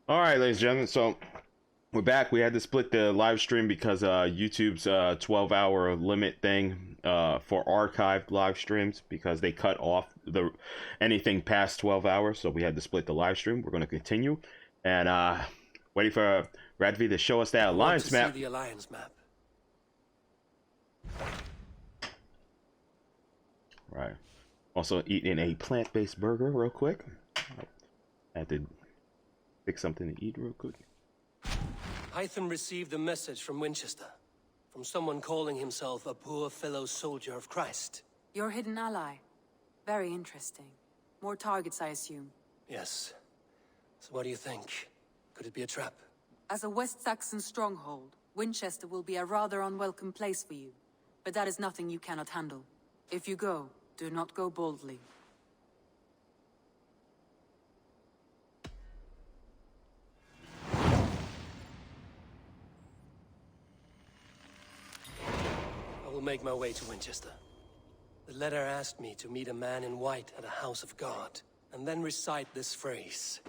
All right, ladies and gentlemen. So we're back. We had to split the live stream because YouTube's 12-hour limit thing for archived live streams because they cut off the anything past 12 hours. So we had to split the live stream. We're going to continue and waiting for Radvi to show us that alliance map. See the alliance map. Right. Also eating a plant-based burger real quick. I had to pick something to eat real quick. Hytham received a message from Winchester, from someone calling himself a poor fellow soldier of Christ. Your hidden ally. Very interesting. More targets, I assume. Yes. So what do you think? Could it be a trap? As a West Saxon stronghold, Winchester will be a rather unwelcome place for you. But that is nothing you cannot handle. If you go, do not go boldly. I will make my way to Winchester. The letter asked me to meet a man in white at a house of God, and then recite this phrase.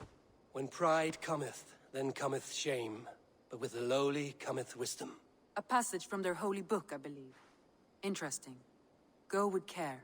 When pride cometh, then cometh shame, but with the lowly cometh wisdom. A passage from their holy book, I believe. Interesting. Go with care.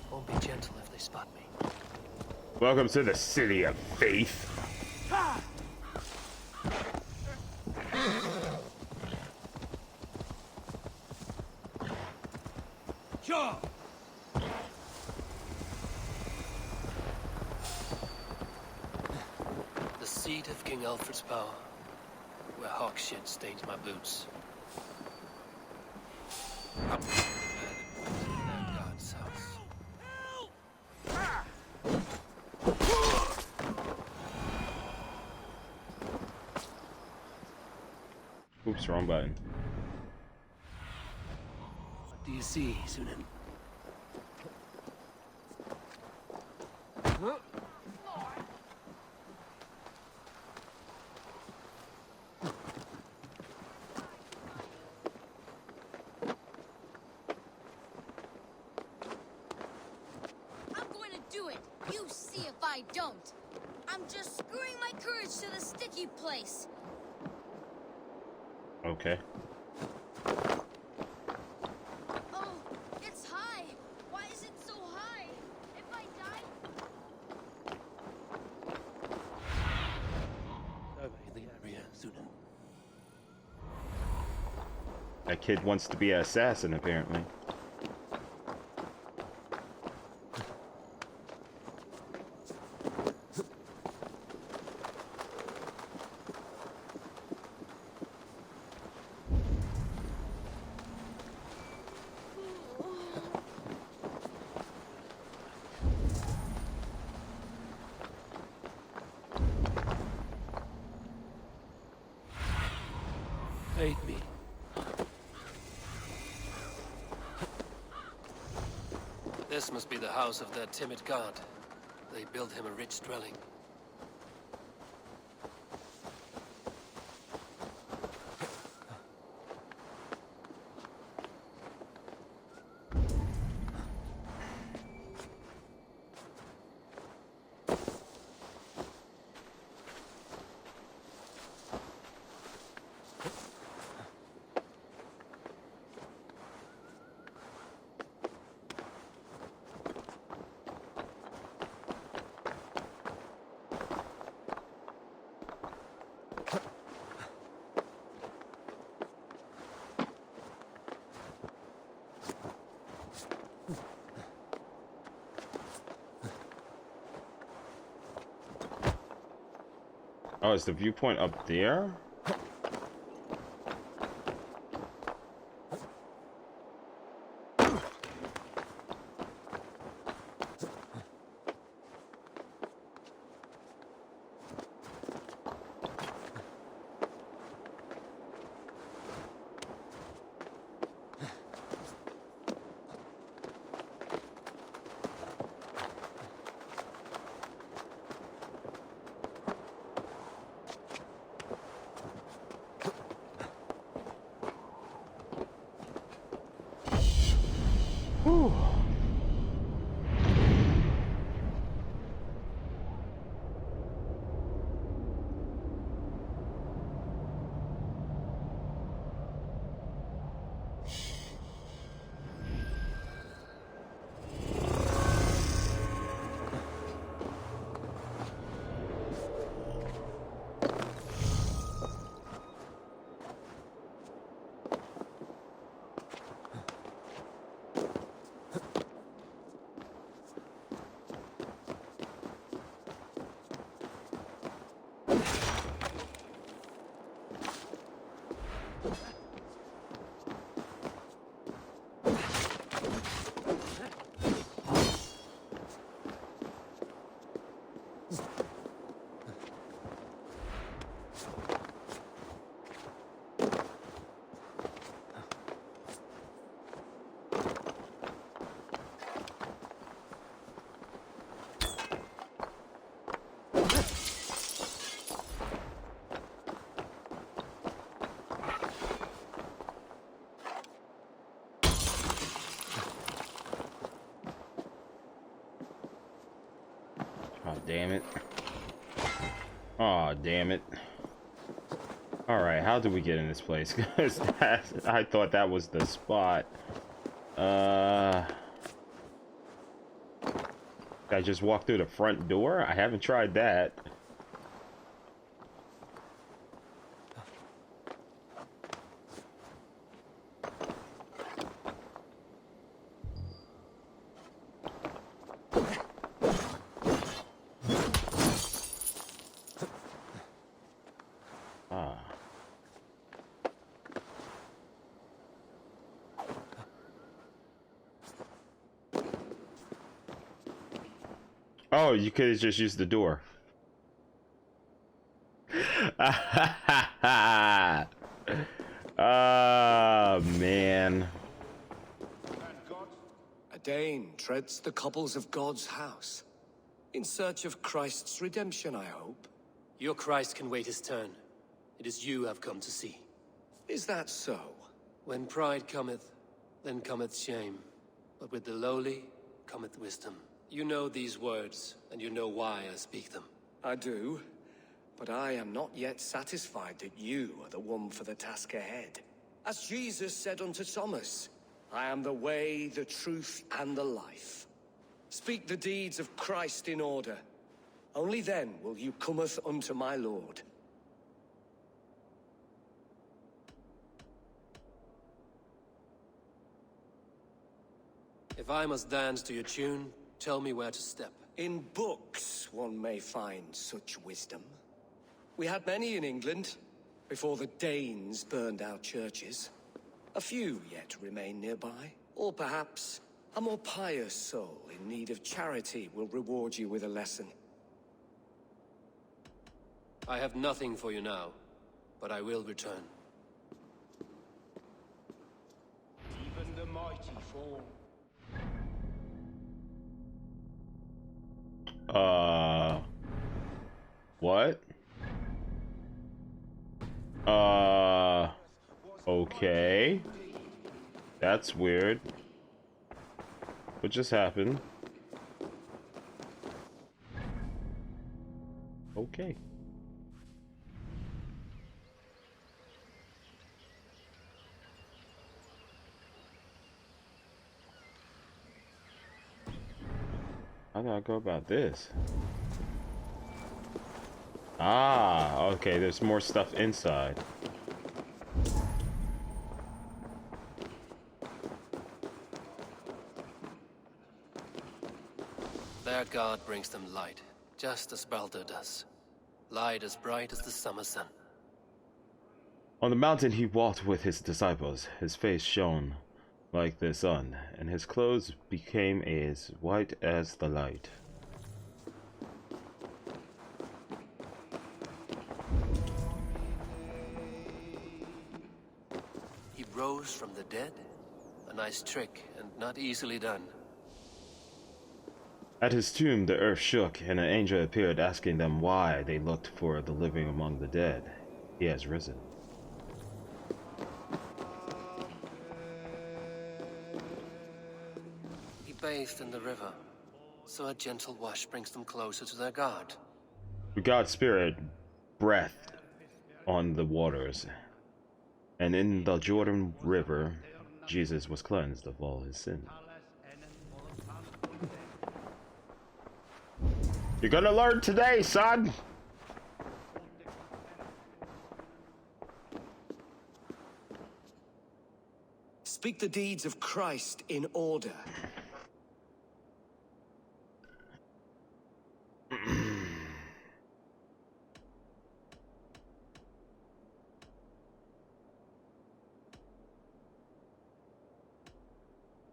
Won't be gentle if they spot me. Welcome to the City of Faith. The seat of King Alfred's power, where hawk shit stains my boots. Up to God's house. Oops, wrong button. What do you see, Sunan? I'm going to do it. You see if I don't. I'm just screwing my courage to the sticky place. Okay. Oh, it's high. Why is it so high? If I die... Survey the area, Sunan. That kid wants to be an assassin, apparently. This must be the house of their timid god. They built him a rich dwelling. Oh, is the viewpoint up there? Whew. Oh, damn it. Oh, damn it. Alright, how did we get in this place? Because I thought that was the spot. I just walked through the front door? I haven't tried that. Oh, you could have just used the door. Oh, man. A Dane treads the cobbles of God's house. In search of Christ's redemption, I hope. Your Christ can wait his turn. It is you I've come to see. Is that so? When pride cometh, then cometh shame. But with the lowly cometh wisdom. You know these words, and you know why I speak them. I do, but I am not yet satisfied that you are the one for the task ahead. As Jesus said unto Thomas, I am the way, the truth, and the life. Speak the deeds of Christ in order. Only then will you cometh unto my Lord. If I must dance to your tune, tell me where to step. In books, one may find such wisdom. We had many in England, before the Danes burned our churches. A few yet remain nearby. Or perhaps, a more pious soul in need of charity will reward you with a lesson. I have nothing for you now, but I will return. Even the mighty fall. What? Okay. That's weird. What just happened? Okay. How do I go about this? Ah, okay, there's more stuff inside. Their god brings them light, just as Baldur does. Light as bright as the summer sun. On the mountain he walked with his disciples. His face shone like the sun, and his clothes became as white as the light. He rose from the dead? A nice trick, and not easily done. At his tomb the earth shook, and an angel appeared asking them why they looked for the living among the dead. He has risen. He bathed in the river, so a gentle wash brings them closer to their god. God's spirit breathed on the waters, and in the Jordan River Jesus was cleansed of all his sins. You're gonna learn today, son! Speak the deeds of Christ in order.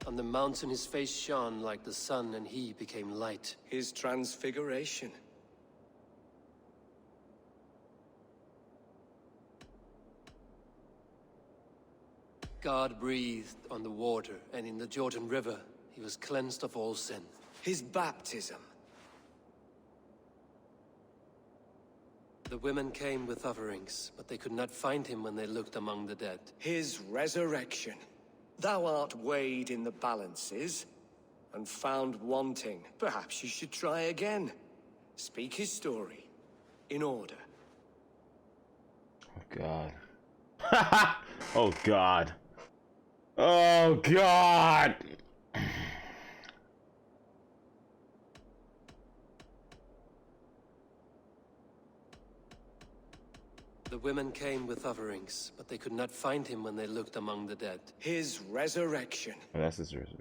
On the mountain his face shone like the sun, and he became light. His transfiguration. God breathed on the water, and in the Jordan River he was cleansed of all sin. His baptism. The women came with offerings, but they could not find him when they looked among the dead. His resurrection. Thou art weighed in the balances, and found wanting. Perhaps you should try again. Speak his story, in order. Oh God. Oh God. Oh God. The women came with offerings, but they could not find him when they looked among the dead. His resurrection. Oh, that's his reason.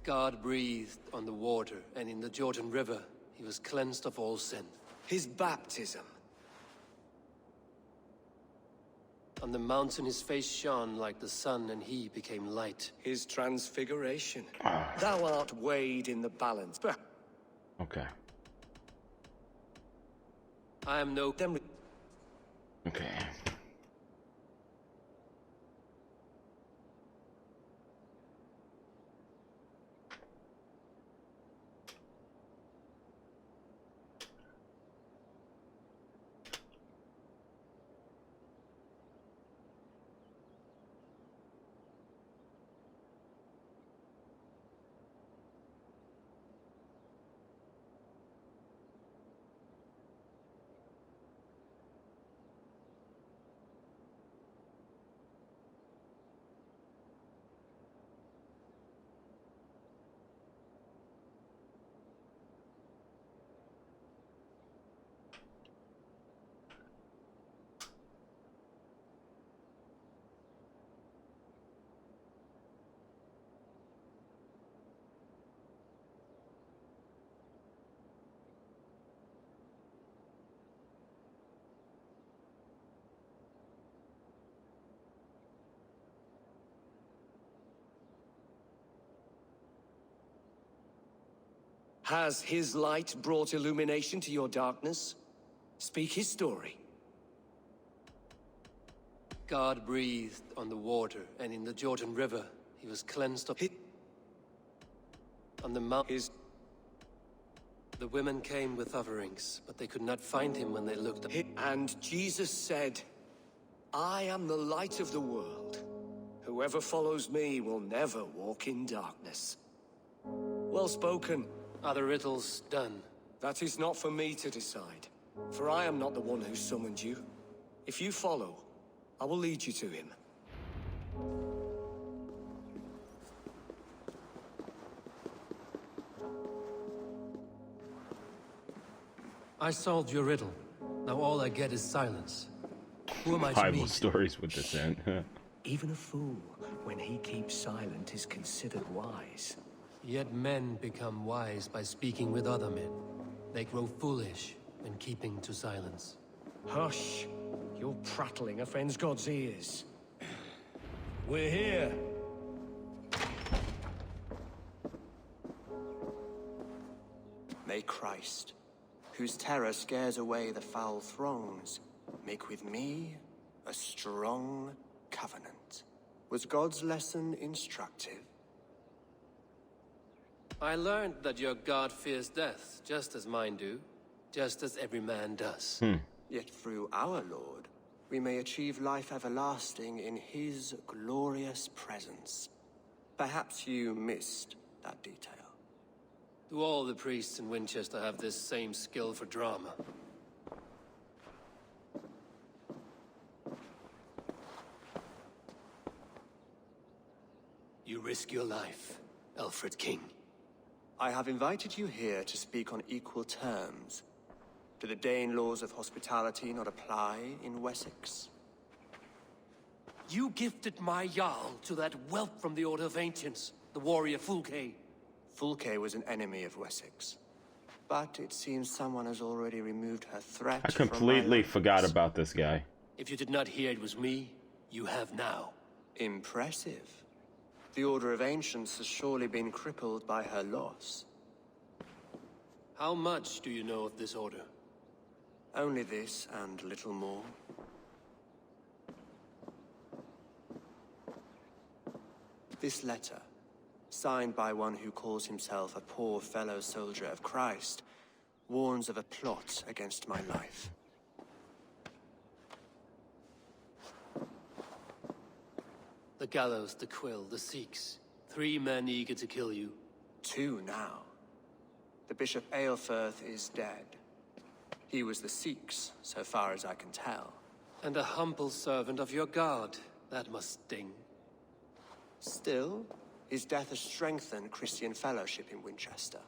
God breathed on the water, and in the Jordan River he was cleansed of all sin. His baptism. On the mountain his face shone like the sun, and he became light. His transfiguration. Thou art weighed in the balance. Okay. I am no... Okay. Has his light brought illumination to your darkness? Speak his story. God breathed on the water, and in the Jordan River he was cleansed of... On the The women came with offerings, but they could not find him when they looked up. And Jesus said, I am the light of the world. Whoever follows me will never walk in darkness. Well spoken. Are the riddles done? That is not for me to decide, for I am not the one who summoned you. If you follow, I will lead you to him. I solved your riddle. Now all I get is silence. Who am I to Bible meet? stories with dissent. Even a fool, when he keeps silent, is considered wise. Yet men become wise by speaking with other men. They grow foolish when keeping to silence. Hush! You're prattling offends God's ears. We're here. May Christ, whose terror scares away the foul throngs, make with me a strong covenant. Was God's lesson instructive? I learned that your god fears death, just as mine do. Just as every man does. Yet through our Lord, we may achieve life everlasting in his glorious presence. Perhaps you missed that detail. Do all the priests in Winchester have this same skill for drama? You risk your life, Alfred King. I have invited you here to speak on equal terms. Do the Dane laws of hospitality not apply in Wessex? You gifted my Jarl to that whelp from the Order of Ancients, the warrior Fulke. Fulke was an enemy of Wessex. But it seems someone has already removed her threat. I completely from my forgot lands. about this guy. If you did not hear it was me, you have now. Impressive. The Order of Ancients has surely been crippled by her loss. How much do you know of this order? Only this and little more. This letter, signed by one who calls himself a poor fellow soldier of Christ, warns of a plot against my life. The gallows, the quill, the Sikhs. 3 men eager to kill you. 2 now. The Bishop Aelfirth is dead. He was the Sikhs, so far as I can tell. And a humble servant of your god. That must sting. Still, his death has strengthened Christian fellowship in Winchester.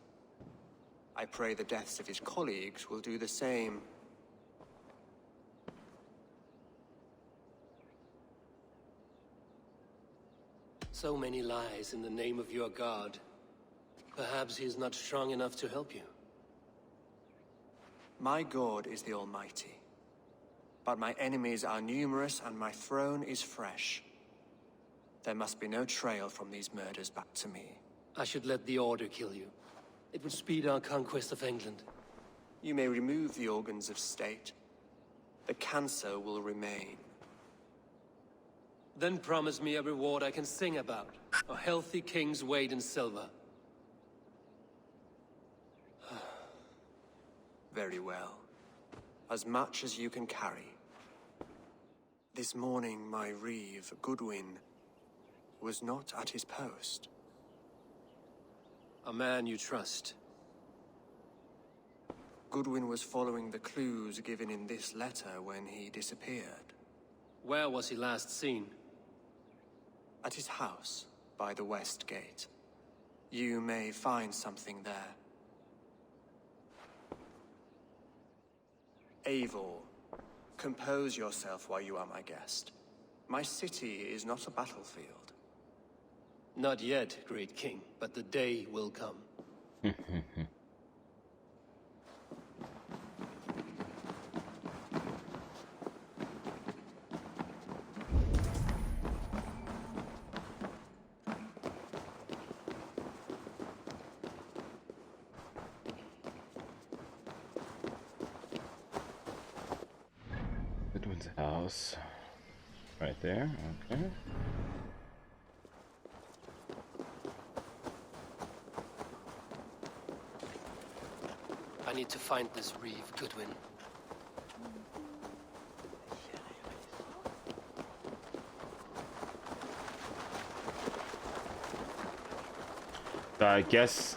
I pray the deaths of his colleagues will do the same. So many lies in the name of your god. Perhaps he is not strong enough to help you. My God is the Almighty. But my enemies are numerous and my throne is fresh. There must be no trail from these murders back to me. I should let the Order kill you. It would speed our conquest of England. You may remove the organs of state. The cancer will remain. Then promise me a reward I can sing about. A healthy king's weight in silver. Very well. As much as you can carry. This morning, my reeve, Goodwin, was not at his post. A man you trust. Goodwin was following the clues given in this letter when he disappeared. Where was he last seen? At his house, by the west gate. You may find something there. Eivor, compose yourself while you are my guest. My city is not a battlefield. Not yet, great king, but the day will come. Edwin's house. Right there, okay. need to find this reeve, Goodwin. I guess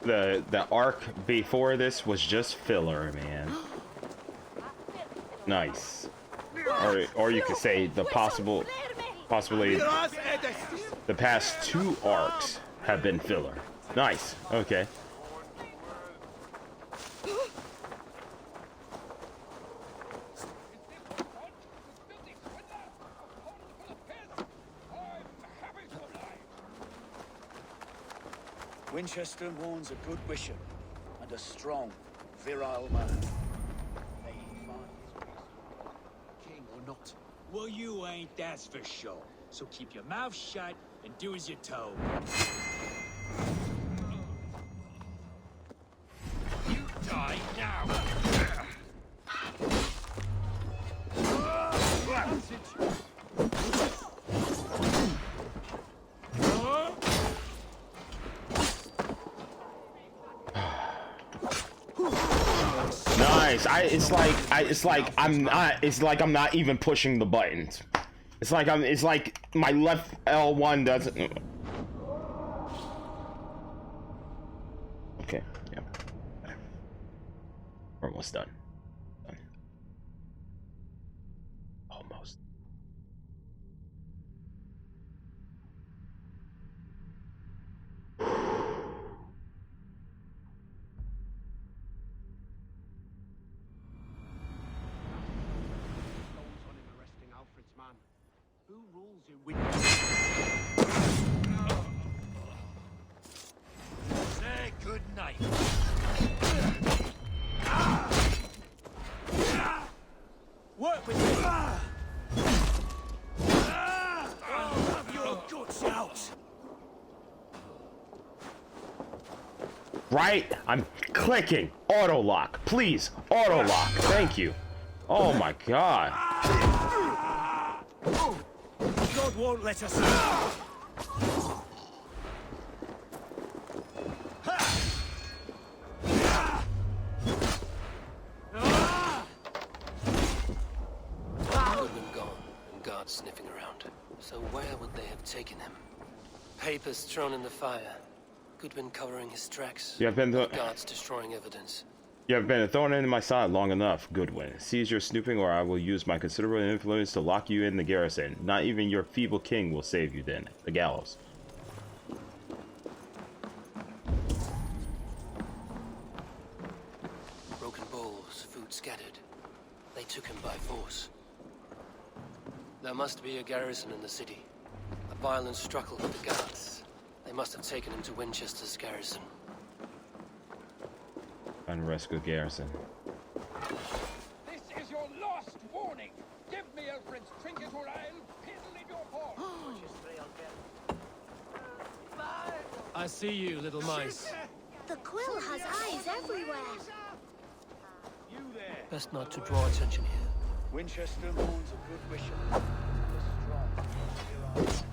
the arc before this was just filler, man. Nice. Or you could say the possibly the past 2 arcs have been filler. Nice. Okay. Winchester mourns a good bishop and a strong, virile man. May he find his peace. King or not? Well, you ain't, that's for sure. So keep your mouth shut and do as you're told. You die now! Nice. It's like I'm not even pushing the buttons. It's like my left L1 doesn't. Okay, yeah. We're almost done. Almost. Who rules in which? Say good night. Work with me. Have your guts out. Right? I'm clicking. Auto lock. Please. Auto lock. Thank you. Oh my god. God won't let us. Goodwin gone, and guards sniffing around. So where would they have taken him? Papers thrown in the fire. Goodwin covering his tracks. You have been guards destroying evidence. You have been thrown into my side long enough, Goodwin. Cease your snooping, or I will use my considerable influence to lock you in the garrison. Not even your feeble king will save you then. The gallows. Broken bowls, food scattered. They took him by force. There must be a garrison in the city. A violent struggle with the guards. They must have taken him to Winchester's garrison. And rescue garrison. This is your last warning. Give me Alfred's trinket or I'll piddle in your paw. I see you, little mice. The quill has eyes everywhere. You there. Best not to draw attention here. Winchester mourns a good bishop and a strong, virile man.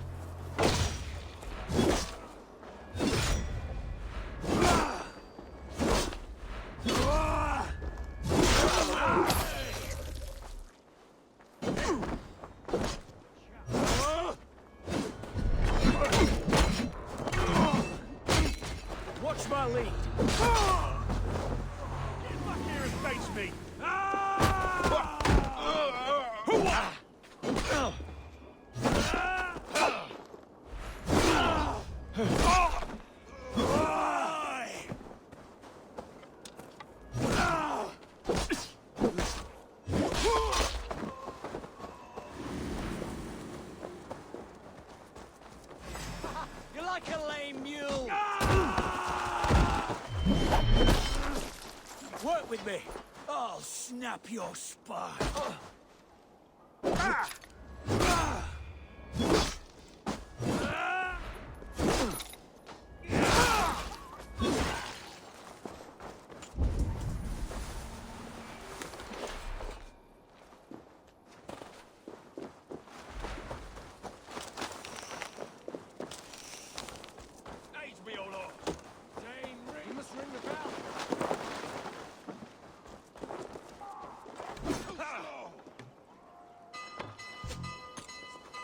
Watch my lead. Get back here and face me. You're like a lame mule. Work with me. I'll snap your spine.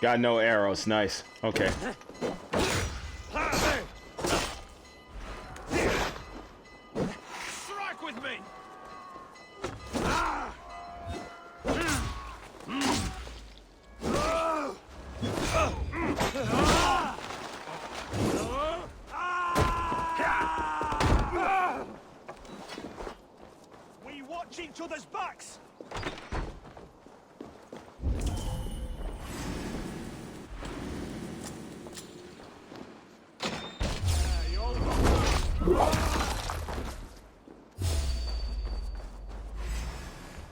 Got no arrows. Nice. Okay. Strike with me! We watch each other's backs!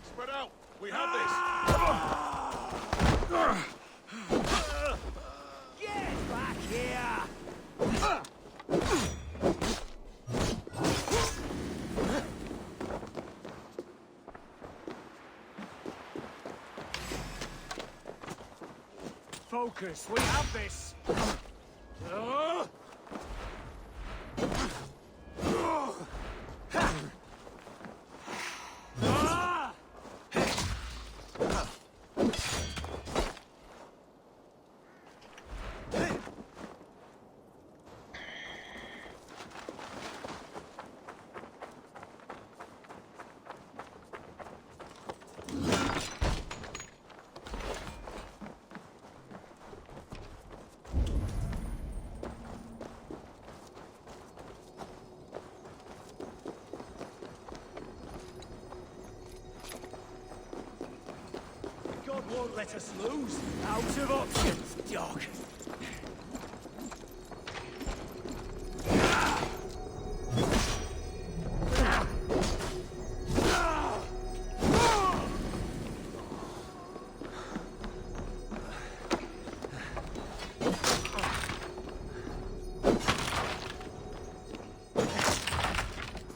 Spread out! We have this! Get back here! Focus, we have this! God won't let us lose. Out of options, dog.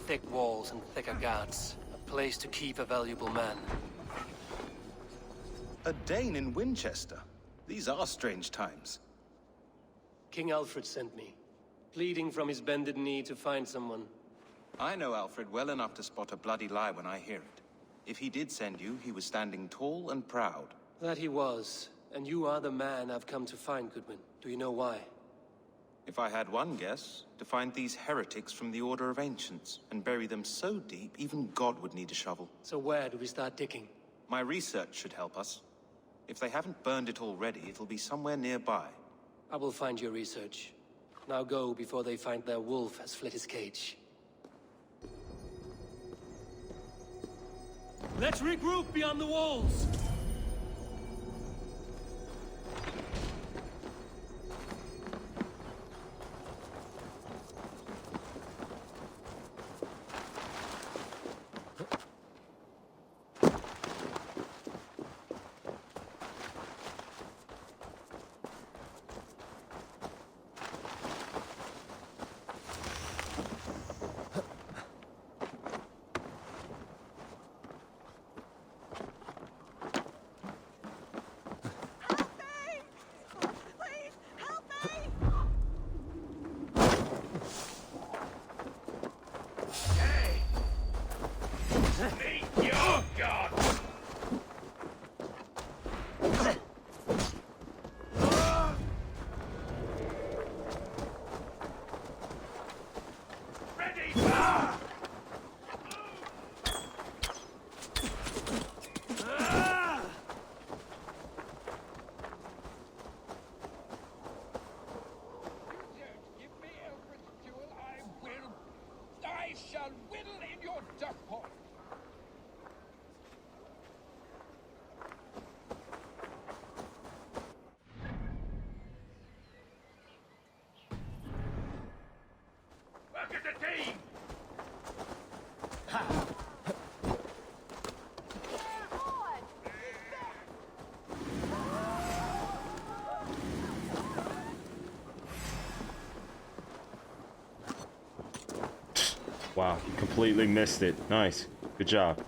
Thick walls and thicker guards. A place to keep a valuable man. A Dane in Winchester? These are strange times. King Alfred sent me, pleading from his bended knee to find someone. I know Alfred well enough to spot a bloody lie when I hear it. If he did send you, he was standing tall and proud. That he was, and you are the man I've come to find, Goodwin. Do you know why? If I had one guess, to find these heretics from the Order of Ancients, and bury them so deep, even God would need a shovel. So where do we start digging? My research should help us. If they haven't burned it already, it'll be somewhere nearby. I will find your research. Now go before they find their wolf has fled his cage. Let's regroup beyond the walls! Meet your god! Ready! Ah! Give me Alfred's jewel, I shall whittle in your duck pond. Look at the team! Wow, you completely missed it. Nice. Good job.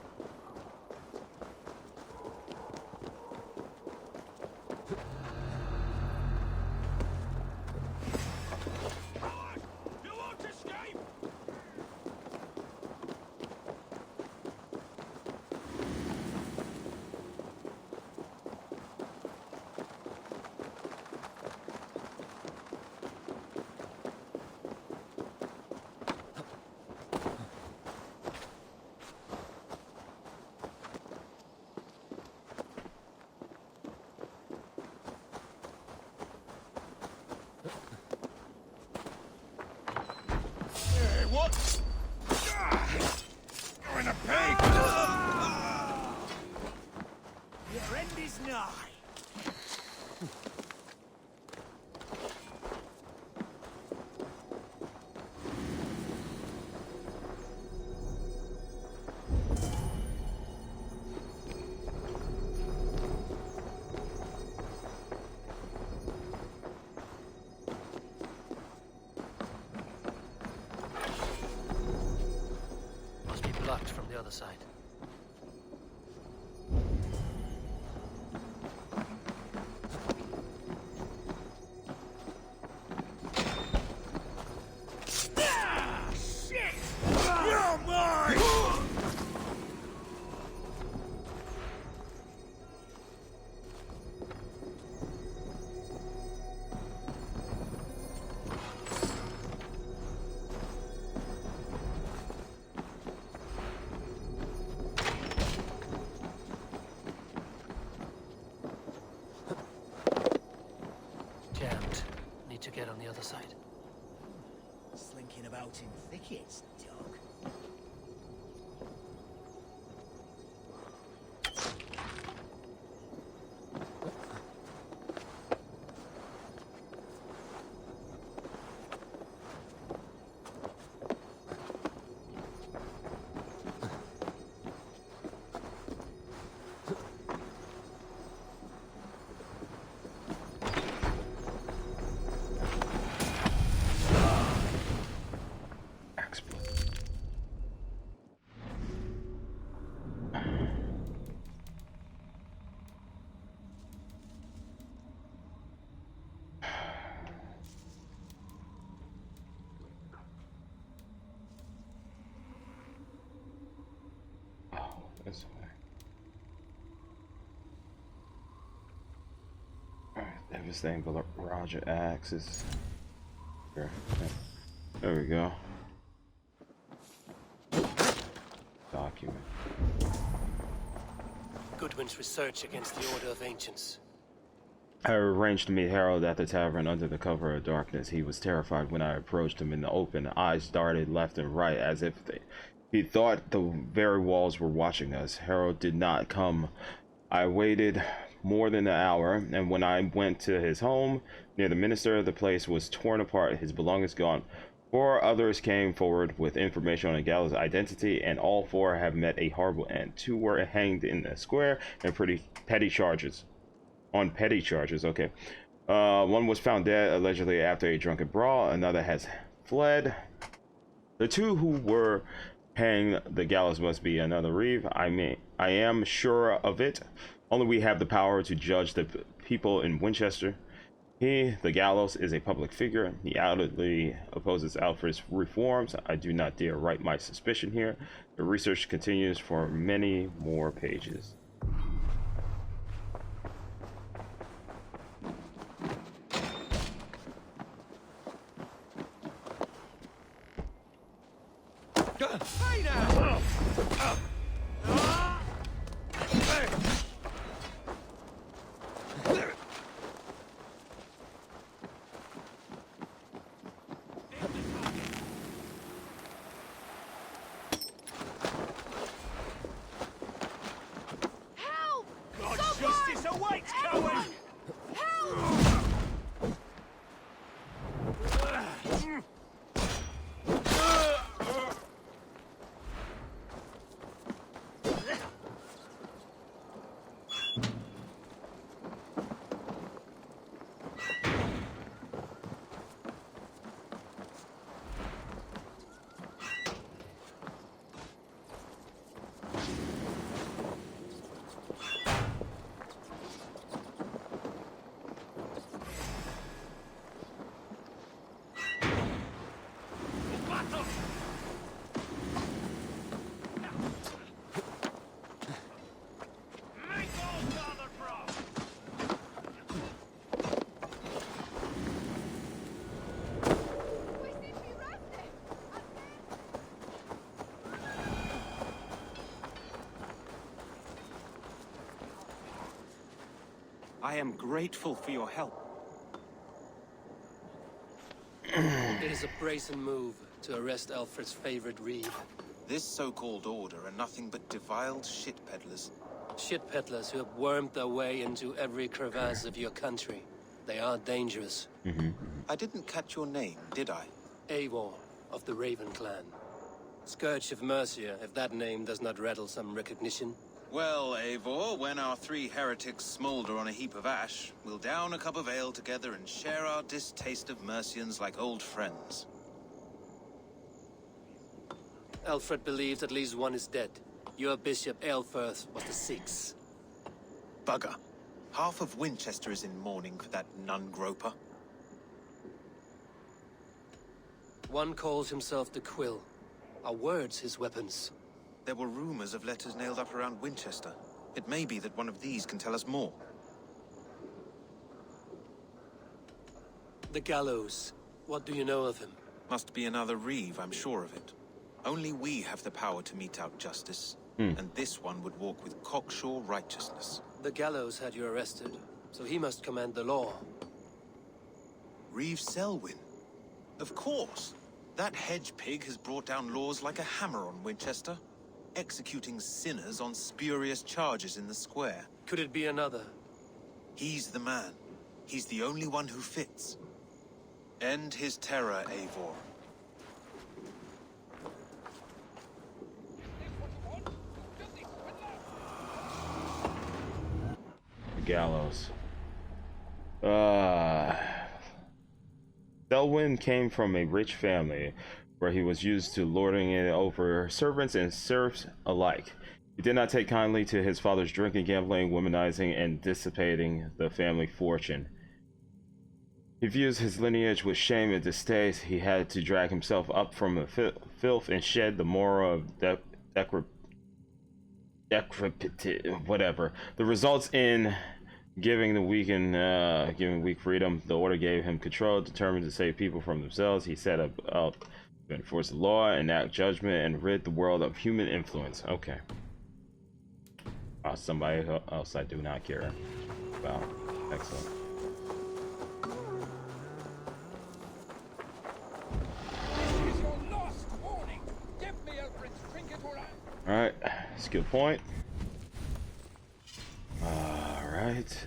You won't escape! Going to pay. Your end is nigh. Must be blocked from the other side. You're mine! Jammed. Need to get on the other side. Slinking about in thickets, dog. This way. Alright, devastating barrage of axes. Here. There we go. Document. Goodwin's research against the Order of Ancients. I arranged to meet Harold at the tavern under the cover of darkness. He was terrified when I approached him in the open. Eyes darted left and right as if he thought the very walls were watching us. Harold did not come. I waited more than an hour, and when I went to his home near the Minster, the place was torn apart, his belongings gone. 4 others came forward with information on the gallows' identity, and all 4 have met a horrible end. 2 were hanged in the square and petty charges. On petty charges, okay. One was found dead, allegedly after a drunken brawl. Another has fled. The 2 who were hanged the gallows must be another Reeve. I am sure of it. Only we have the power to judge the people in Winchester. He, the gallows, is a public figure. He outwardly opposes Alfred's reforms. I do not dare write my suspicion here. The research continues for many more pages. Hey now! Help! God's justice awaits, coward! I am grateful for your help. It is a brazen move. to arrest Alfred's favorite reeve. This so-called order are nothing but defiled shit peddlers. Shit peddlers who have wormed their way into every crevasse of your country. They are dangerous. I didn't catch your name, did I? Eivor, of the Raven clan. Scourge of Mercia, if that name does not rattle some recognition. Well, Eivor, when our three heretics smolder on a heap of ash, we'll down a cup of ale together and share our distaste of Mercians like old friends. Alfred believes at least one is dead. Your Bishop Aelfirth was the sixth. Bugger. Half of Winchester is in mourning for that nun-groper. One calls himself the Quill. Are words his weapons? There were rumors of letters nailed up around Winchester. It may be that one of these can tell us more. The gallows. What do you know of him? Must be another reeve, I'm sure of it. Only we have the power to mete out justice. And this one would walk with cocksure righteousness. The gallows had you arrested, so he must command the law. Reeve Selwyn? Of course. That hedge pig has brought down laws like a hammer on Winchester, executing sinners on spurious charges in the square. Could it be another? He's the man. He's the only one who fits. End his terror, Eivor. Gallows. Selwyn came from a rich family where he was used to lording it over servants and serfs alike. He did not take kindly to his father's drinking, gambling, womanizing, and dissipating the family fortune. He views his lineage with shame and distaste. He had to drag himself up from the filth and shed the moral of whatever. The results in giving the weak freedom. The order gave him control, determined to save people from themselves. He set up to enforce the law, enact judgment, and rid the world of human influence. Okay. Somebody else I do not care about. Excellent. This is your last warning. Give me Alfred's trinket or I... Alright, skill point. Alright.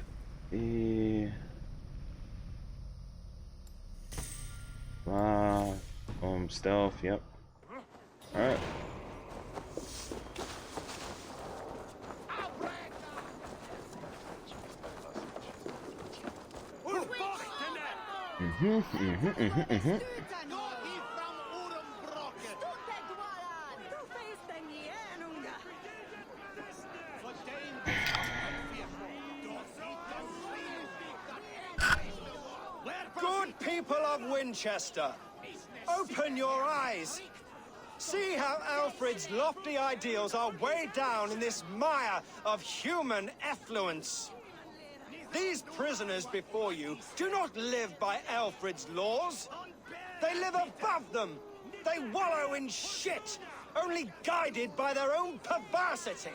Stealth, yep. Alright. Good people of Winchester, open your eyes. See how Alfred's lofty ideals are weighed down in this mire of human effluence. These prisoners before you do not live by Alfred's laws. They live above them. They wallow in shit, only guided by their own perversity.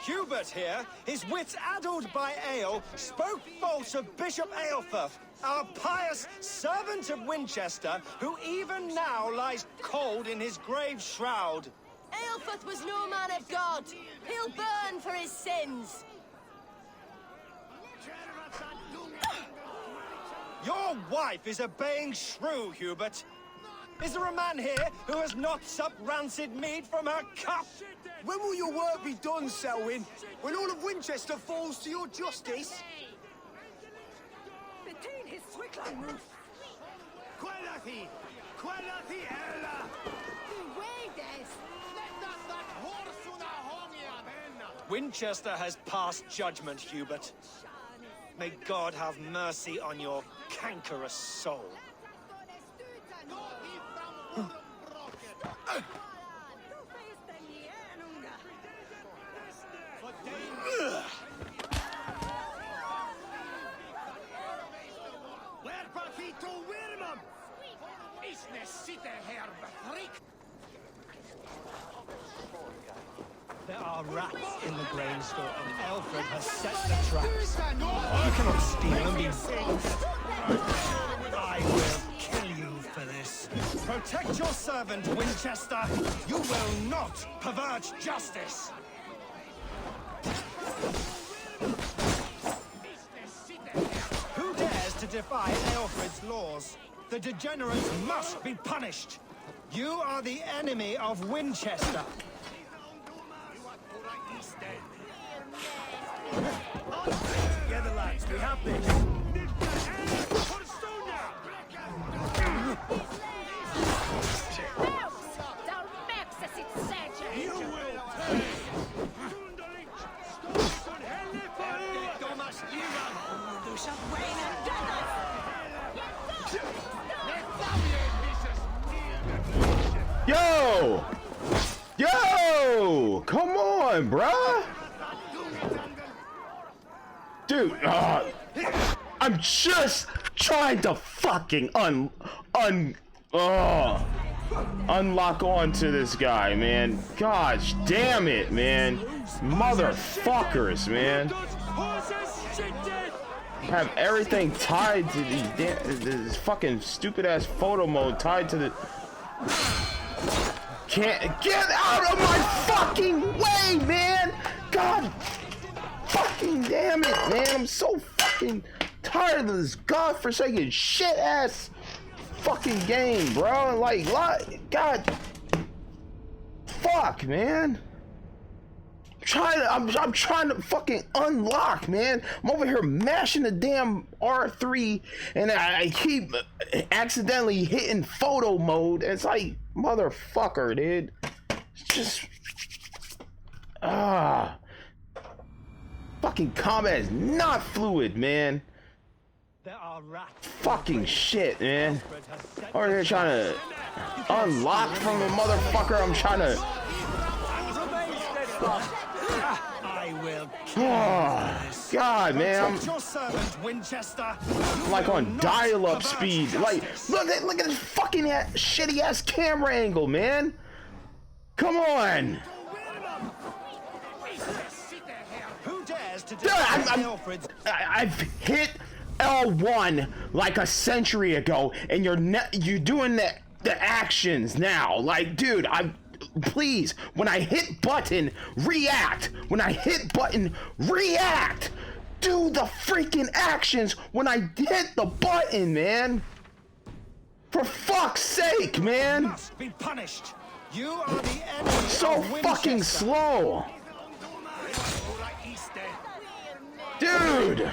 Hubert here, his wits addled by ale, spoke false of Bishop Aelfirth, our pious servant of Winchester, who even now lies cold in his grave shroud. Aelfirth was no man of God. He'll burn for his sins. Your wife is a baying shrew, Hubert. Is there a man here who has not supped rancid meat from her cup? When will your work be done, Selwyn? When all of Winchester falls to your justice? Between his Swickline roof. Quality! Quality, Ella! Winchester has passed judgment, Hubert. May God have mercy on your cankerous soul. There are rats in the grain store, and Alfred has set the traps. You cannot steal and be bossed. I will kill you for this. Protect your servant, Winchester. You will not pervert justice. Who dares to defy Aelfred's laws? The degenerates must be punished. You are the enemy of Winchester. Together, lads, we have this. Yo! Yo! Come on, bruh! Dude, I'm just trying to fucking unlock onto this guy, man. Gosh damn it, man. Motherfuckers, man. Have everything tied to this fucking stupid ass photo mode tied to the... Can't get out of my fucking way, man! God fucking damn it, man! I'm so fucking tired of this godforsaken shit ass fucking game, bro. Like, God, fuck, man. I'm trying to fucking unlock, man. I'm over here mashing the damn R3, and I keep accidentally hitting photo mode. And it's like, motherfucker, dude. It's just fucking combat is not fluid, man. Fucking shit, man. Over here trying to unlock from a motherfucker. I'm trying to. Oh, God, man, I'm like on dial-up speed. Like, look at this fucking shitty ass camera angle, man. Come on. Dude, I've hit L1 like a century ago, and you're doing the actions now. Like, dude, please, when I hit button, react. When I hit button, react. Do the freaking actions when I hit the button, man. For fuck's sake, man. Must be punished. You are the enemy. So fucking slow. Dude.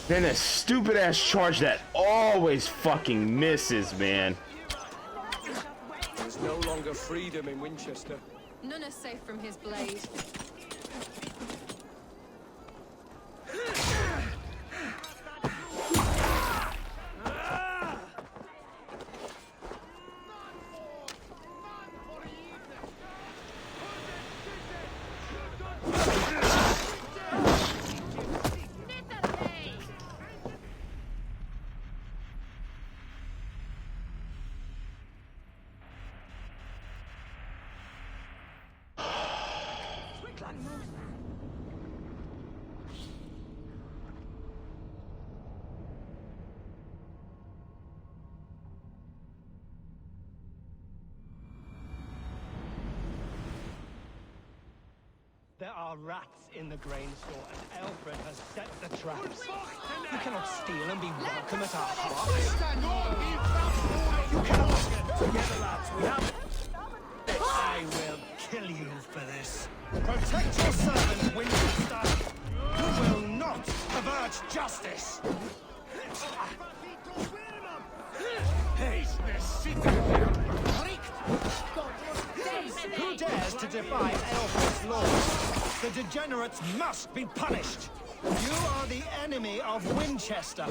Then a stupid ass charge that always fucking misses, man. There's no longer freedom in Winchester. None is safe from his blade. There are rats in the grain store, and Aelfred has set the traps. You cannot steal and be welcome at our hearts. You cannot. Together, lads, we have. I will kill you for this. Protect your servant, Winchester. You will not pervert justice. Who dares to defy Aelfred's laws? The degenerates must be punished. You are the enemy of Winchester.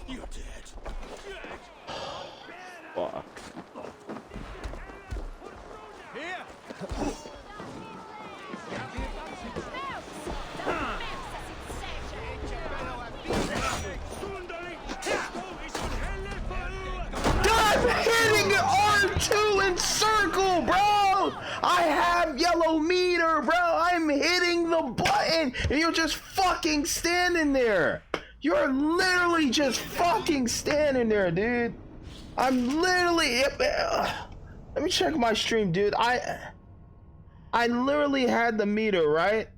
You're dead. Fuck. Here! I'm hitting R2 in circle, bro! I have yellow meter, bro! I'm hitting the button, and you're just fucking standing there! You're literally just fucking standing there, dude! I'm literally... Let me check my stream, dude. I literally had the meter, right?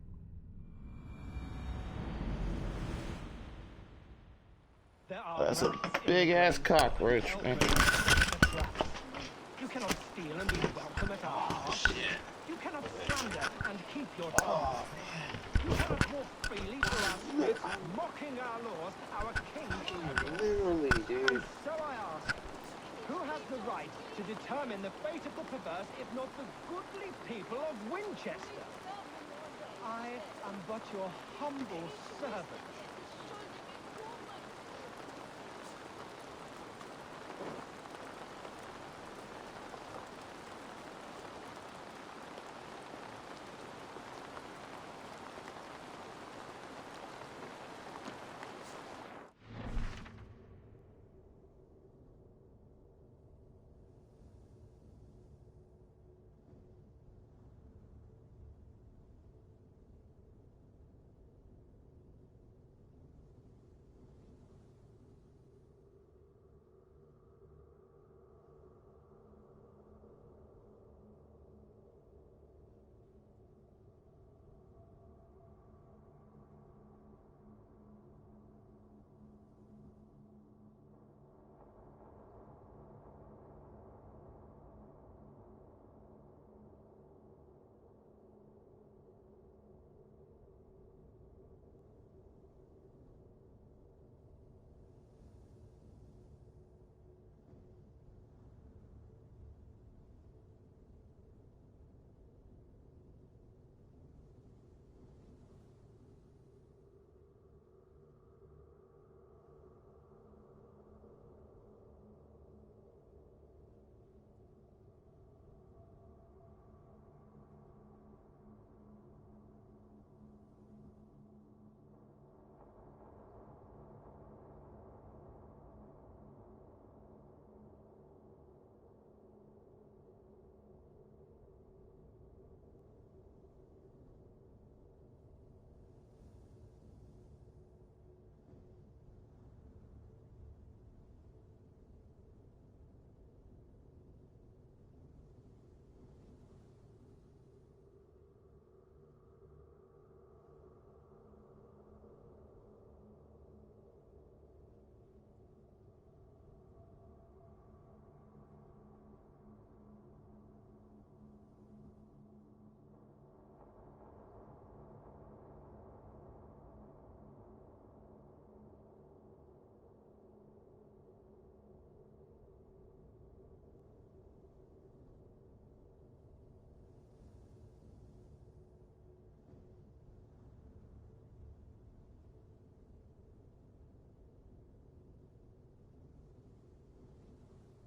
That's a big ass cockroach, man. You cannot steal and be welcome at our house. You cannot slander and keep your tongue. You cannot walk freely through our streets, mocking our laws, our kings. Literally, dude. And so I ask, who has the right to determine the fate of the perverse, if not the goodly people of Winchester? I am but your humble servant.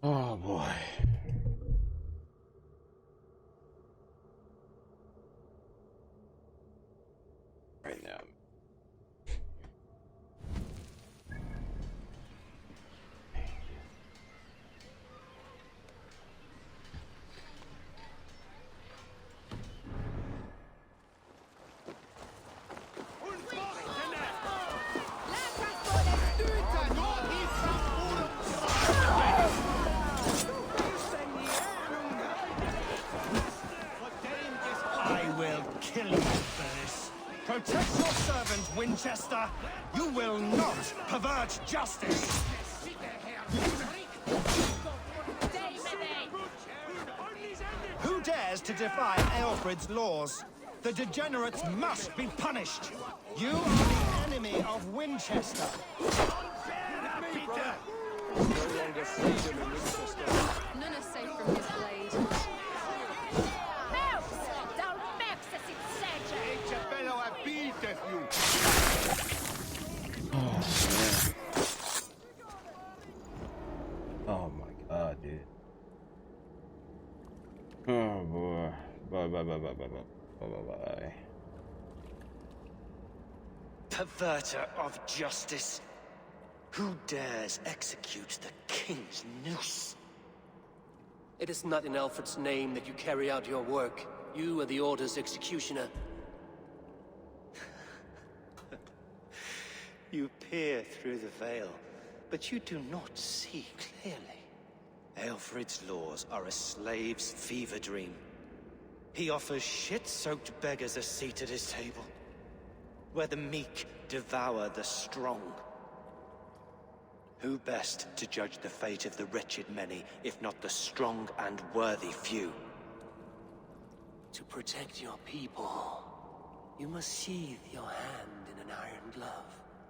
Oh boy. Right now. Protect your servant, Winchester. You will not pervert justice. Who dares to defy Aelfred's laws? The degenerates must be punished. You are the enemy of Winchester. No longer freedom in Winchester. None is safe from his blade. Mouse! Thou mouse as it said! perverter of justice. Who dares execute the king's noose? It is not in Alfred's name that you carry out your work. You are the Order's executioner. You peer through the veil, but you do not see clearly. Alfred's laws are a slave's fever dream. He offers shit-soaked beggars a seat at his table, where the meek devour the strong. Who best to judge the fate of the wretched many, if not the strong and worthy few? To protect your people, you must sheathe your hand in an iron glove.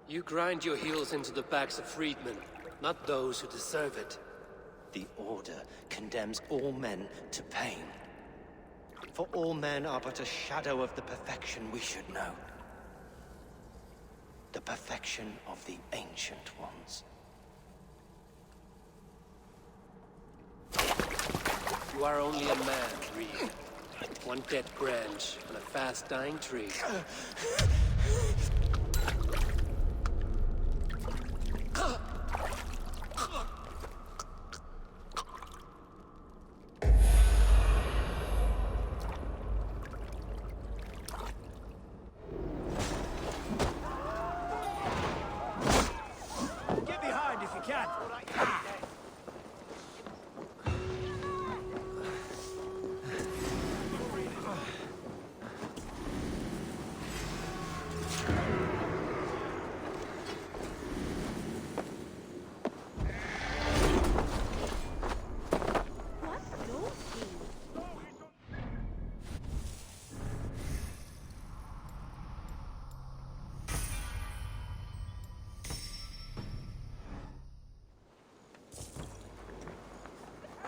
You grind your heels into the backs of freedmen, not those who deserve it. The Order condemns all men to pain. For all men are but a shadow of the perfection we should know. The perfection of the Ancient Ones. You are only a man, Reed. One dead branch on a fast-dying tree. Get behind if you can.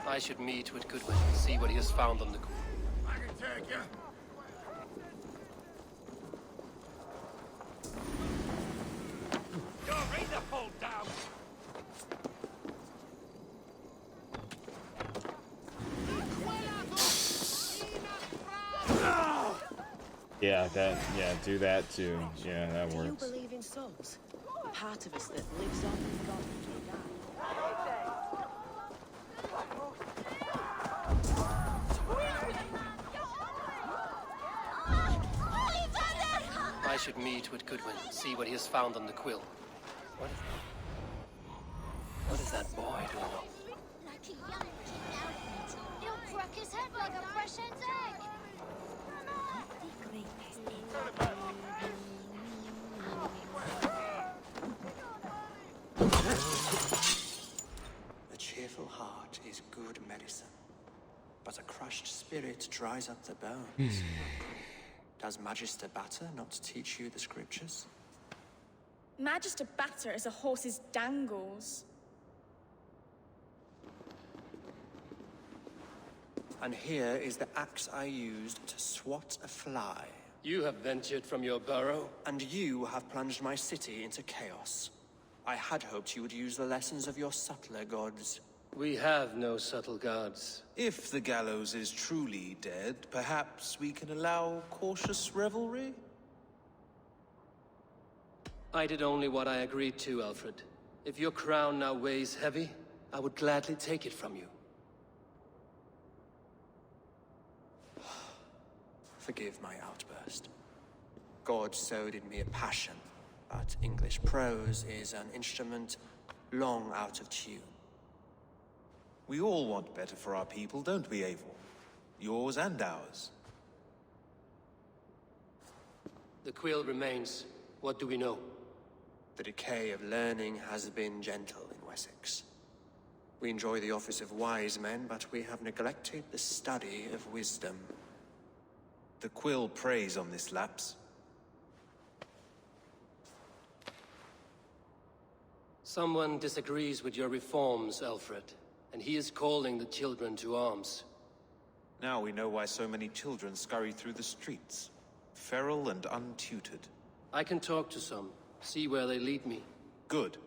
I should meet with Goodwin and see what he has found on the... I can take you. Go, bring the pole down. Yeah, do that too. Yeah, that Do you works. believe in souls? Part of us that lives on in God when we die. I should meet with Goodwin and see what he has found on the quill. What is that boy doing? Like a young kid, he'll crack his head like a fresh hen's egg. A cheerful heart is good medicine, but a crushed spirit dries up the bones. Does Magister Batter not teach you the scriptures? Magister Batter is a horse's dangles. And here is the axe I used to swat a fly. You have ventured from your burrow? And you have plunged my city into chaos. I had hoped you would use the lessons of your subtler gods. We have no subtle gods. If the gallows is truly dead, perhaps we can allow cautious revelry? I did only what I agreed to, Alfred. If your crown now weighs heavy, I would gladly take it from you. Forgive my outburst. God sowed in me a passion, but English prose is an instrument long out of tune. We all want better for our people, don't we, Eivor? Yours and ours. The quill remains. What do we know? The decay of learning has been gentle in Wessex. We enjoy the office of wise men, but we have neglected the study of wisdom. The quill preys on this lapse. Someone disagrees with your reforms, Alfred, and he is calling the children to arms. Now we know why so many children scurry through the streets, feral and untutored. I can talk to some, see where they lead me. Good.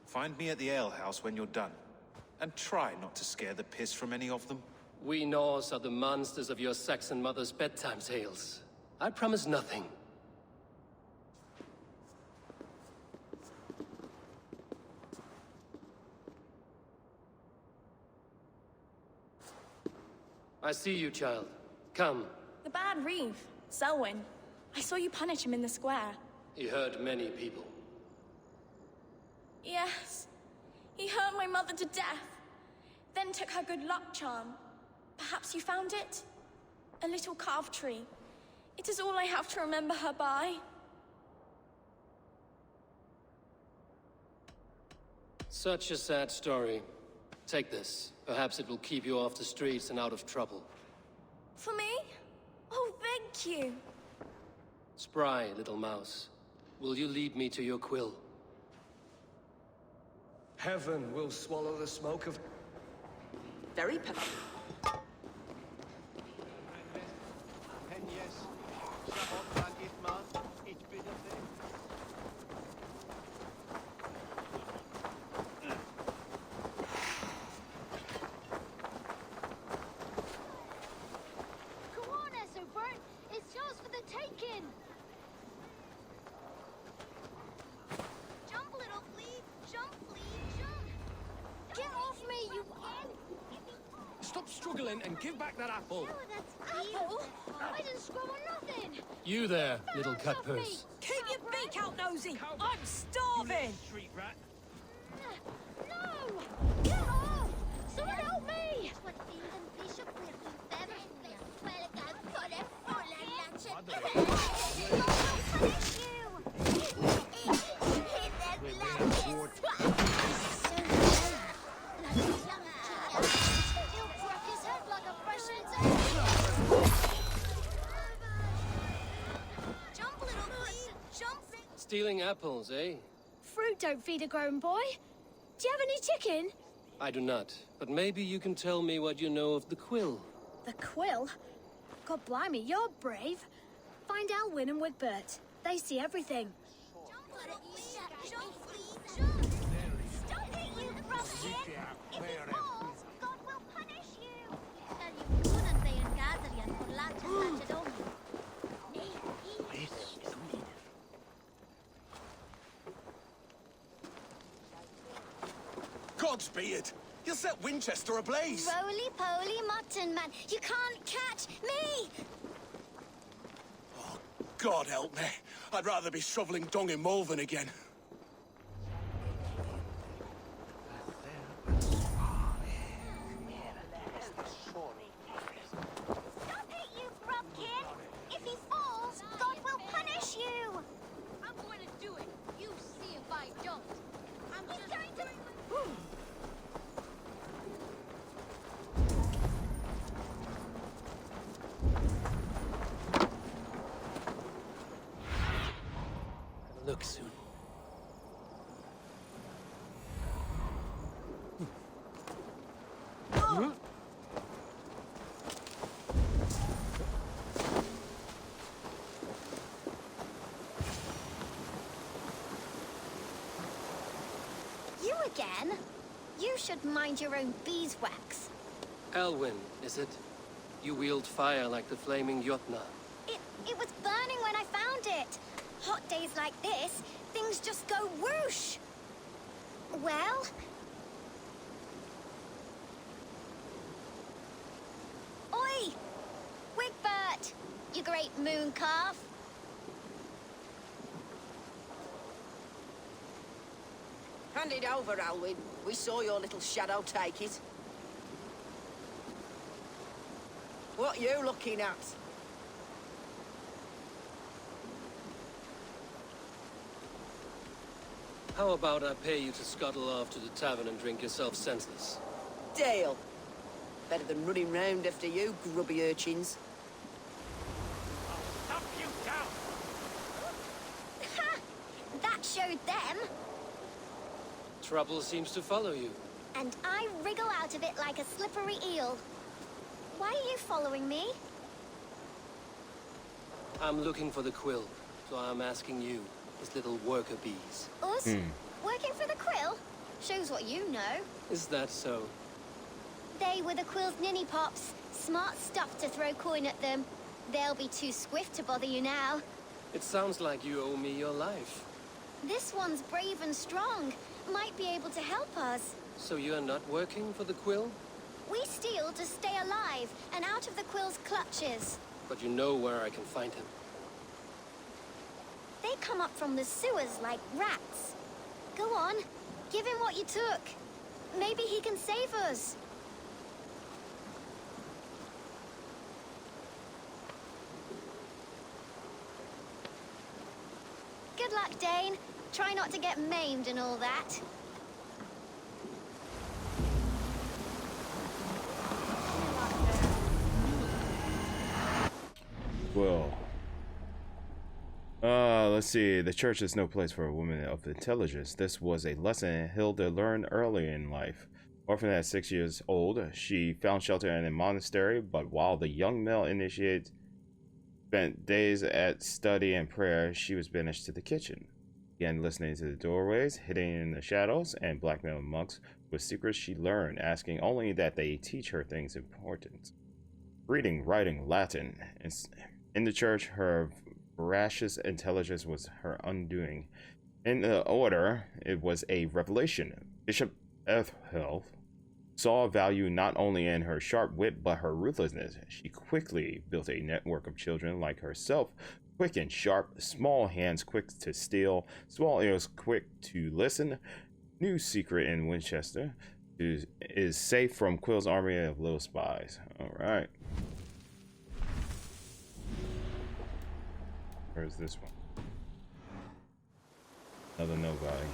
Find me at the alehouse when you're done. And try not to scare the piss from any of them. We Norse are the monsters of your Saxon mother's bedtime tales. I promise nothing. I see you, child. Come. The bad Reeve, Selwyn. I saw you punish him in the square. He hurt many people. Yes. He hurt my mother to death. Then took her good luck charm. Perhaps you found it? A little carved tree. It is all I have to remember her by. Such a sad story. Take this. Perhaps it will keep you off the streets and out of trouble. For me? Oh, thank you. Spry, little mouse. Will you lead me to your quill? Heaven will swallow the smoke of... Very It's yours for the taking! Jump, little flea! Jump, flea, jump! Get off me, you... Stop struggling and give back that apple! Oh, that's apple? I didn't scrub on nothing! You there, little cutpurse. Keep your beak out, nosy! I'm starving! Street rat. No! Get off! Someone help me! Stealing apples, eh? Fruit don't feed a grown boy. Do you have any chicken? I do not, but maybe you can tell me what you know of the quill. The quill? God blimey, you're brave. Find Elwyn and Wigbert. They see everything. Stop it, you ruffian! If he falls, God will punish you! Godspeed! You'll set Winchester ablaze! Roly-poly mutton man, you can't catch me! Oh, God help me. I'd rather be shoveling dung in Malvern again. Stop it, you grubkin! If he falls, God will punish you! I'm going to do it. You see if I don't. I'm He's just going to... Look soon. You again? You should mind your own beeswax. Elwyn, is it? You wield fire like the flaming Jotna. It was burning when I found it. Hot days like this, things just go whoosh. Well? Oi! Wigbert! You great moon calf. Hand it over, Alwyn. We saw your little shadow take it. What you looking at? How about I pay you to scuttle off to the tavern and drink yourself senseless? Deal. Better than running round after you, grubby urchins. Stop you down! Ha! That showed them. Trouble seems to follow you. And I wriggle out of it like a slippery eel. Why are you following me? I'm looking for the quill, so I'm asking you, his little worker bees. Us? Working for the quill? Shows what you know. Is that so? They were the quill's ninny pops. Smart stuff to throw coin at them. They'll be too swift to bother you now. It sounds like you owe me your life. This one's brave and strong. Might be able to help us. So you're not working for the quill? We steal to stay alive and out of the Quill's clutches. But you know where I can find him. They come up from the sewers like rats. Go on, give him what you took. Maybe he can save us. Good luck, Dane. Try not to get maimed and all that. Well, let's see. The church is no place for a woman of intelligence. This was a lesson Hilda learned early in life. Orphaned at 6 years old, she found shelter in a monastery, but while the young male initiate spent days at study and prayer, she was banished to the kitchen. Began listening to the doorways, hiding in the shadows, and blackmailing monks with secrets she learned, asking only that they teach her things important. Reading, writing, Latin. In the church, her voracious intelligence was her undoing. In the order, it was a revelation. Bishop Ethel saw value not only in her sharp wit, but her ruthlessness. She quickly built a network of children like herself, quick and sharp, small hands quick to steal, small ears quick to listen. New secret in Winchester is safe from Quill's army of little spies. All right. Where's this one? Another nobody.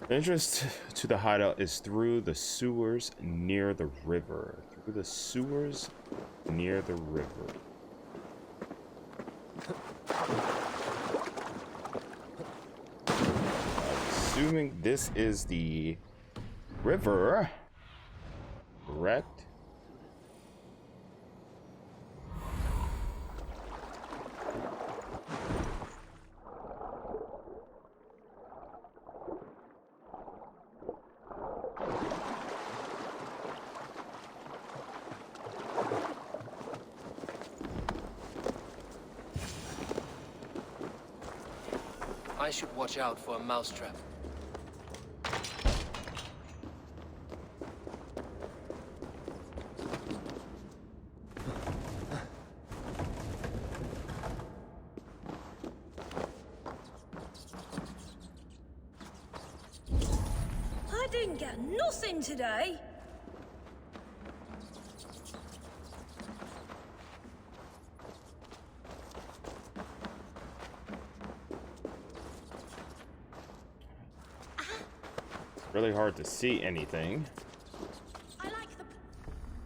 The entrance to the hideout is through the sewers near the river. Through the sewers near the river. Assuming this is the river, correct? I should watch out for a mousetrap. I didn't get nothing today. Really hard to see anything. I like the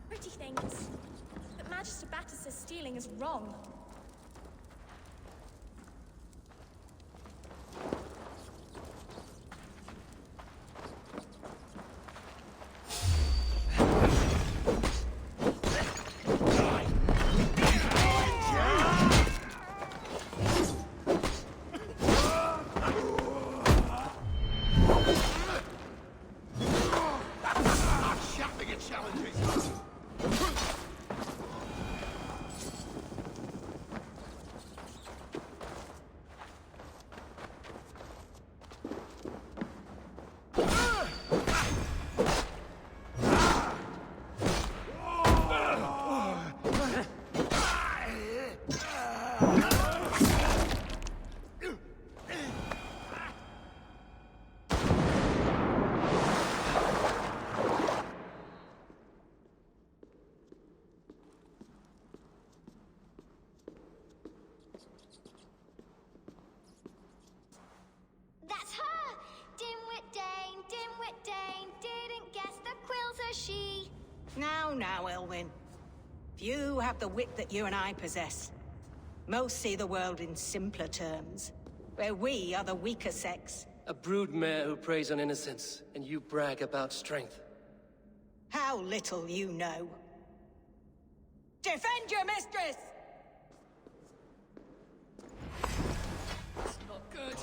pretty things, but Magister Batter says stealing is wrong. Now, Elwyn. Few have the wit that you and I possess. Most see the world in simpler terms. where we are the weaker sex. A broodmare who preys on innocence, and you brag about strength. How little you know. Defend your mistress! It's not good.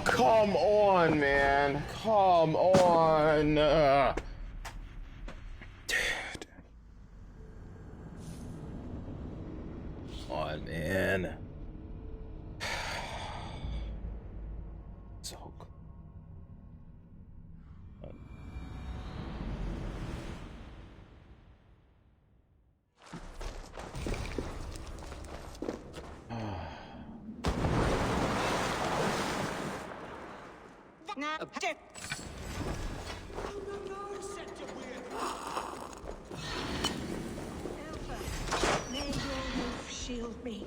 Come on, man. Come on. Dude. Come on, man. So good. May your roof shield me.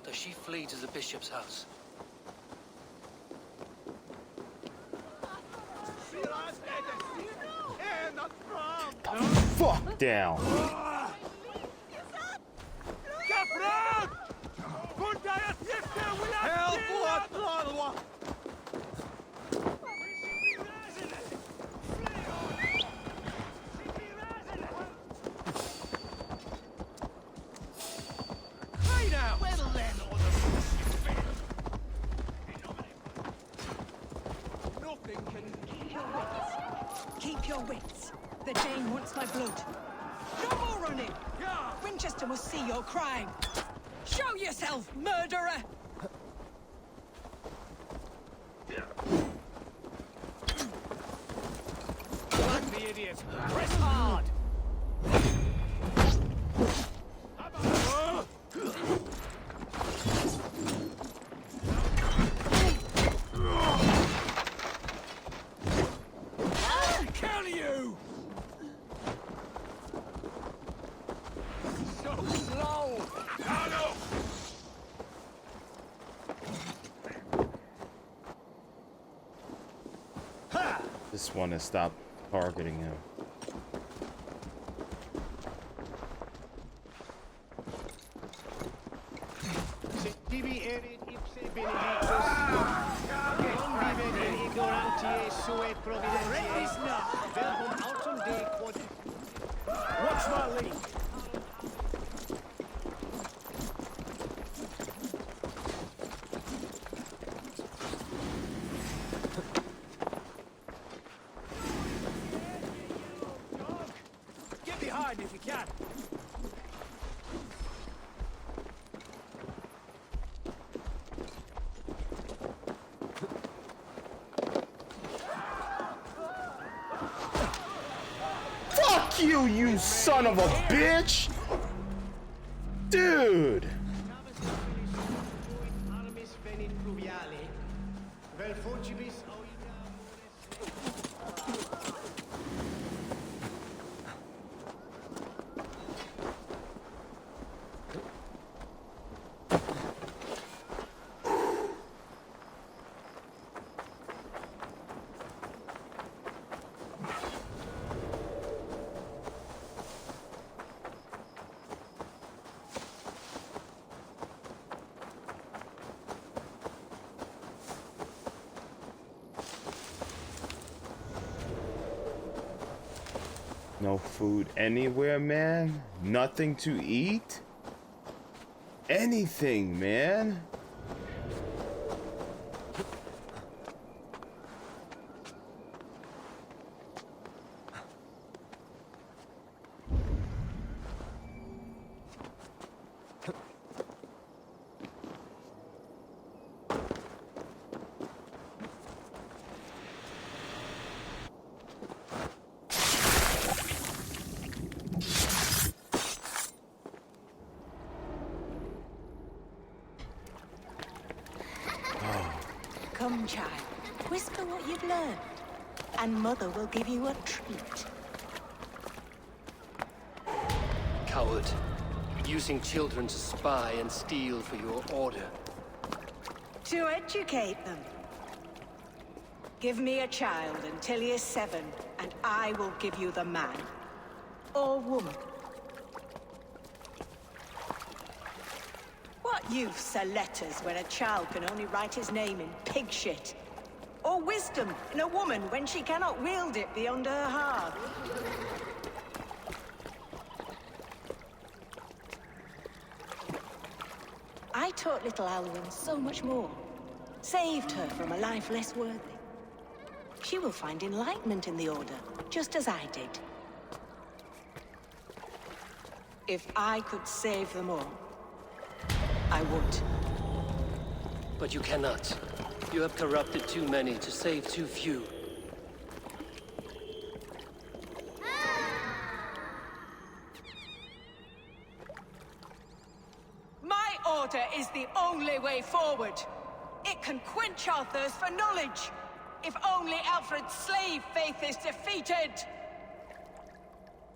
Does she flee to the bishop's house? Fuck down. Well, The Dane wants my blood. No more running! Winchester must see your crime. Show yourself, murderer! Whack the idiot! Press hard! I'll kill you! So slow! Hello! Just want to stop targeting him. Watch my lead! Get behind if you can! Fuck you, you son of a bitch! Dude! No food anywhere, man? Nothing to eat? Anything, man? Come, child. Whisper what you've learned, and Mother will give you a treat. Coward. Using children to spy and steal for your order. To educate them. Give me a child until he is 7, and I will give you the man. Or woman. What use are letters when a child can only write his name in pig shit? Or wisdom in a woman when she cannot wield it beyond her heart? I taught little Alwyn so much more. Saved her from a life less worthy. She will find enlightenment in the Order, just as I did. If I could save them all, I would. But you cannot. You have corrupted too many to save too few. My order is the only way forward. It can quench our thirst for knowledge. If only Alfred's slave faith is defeated.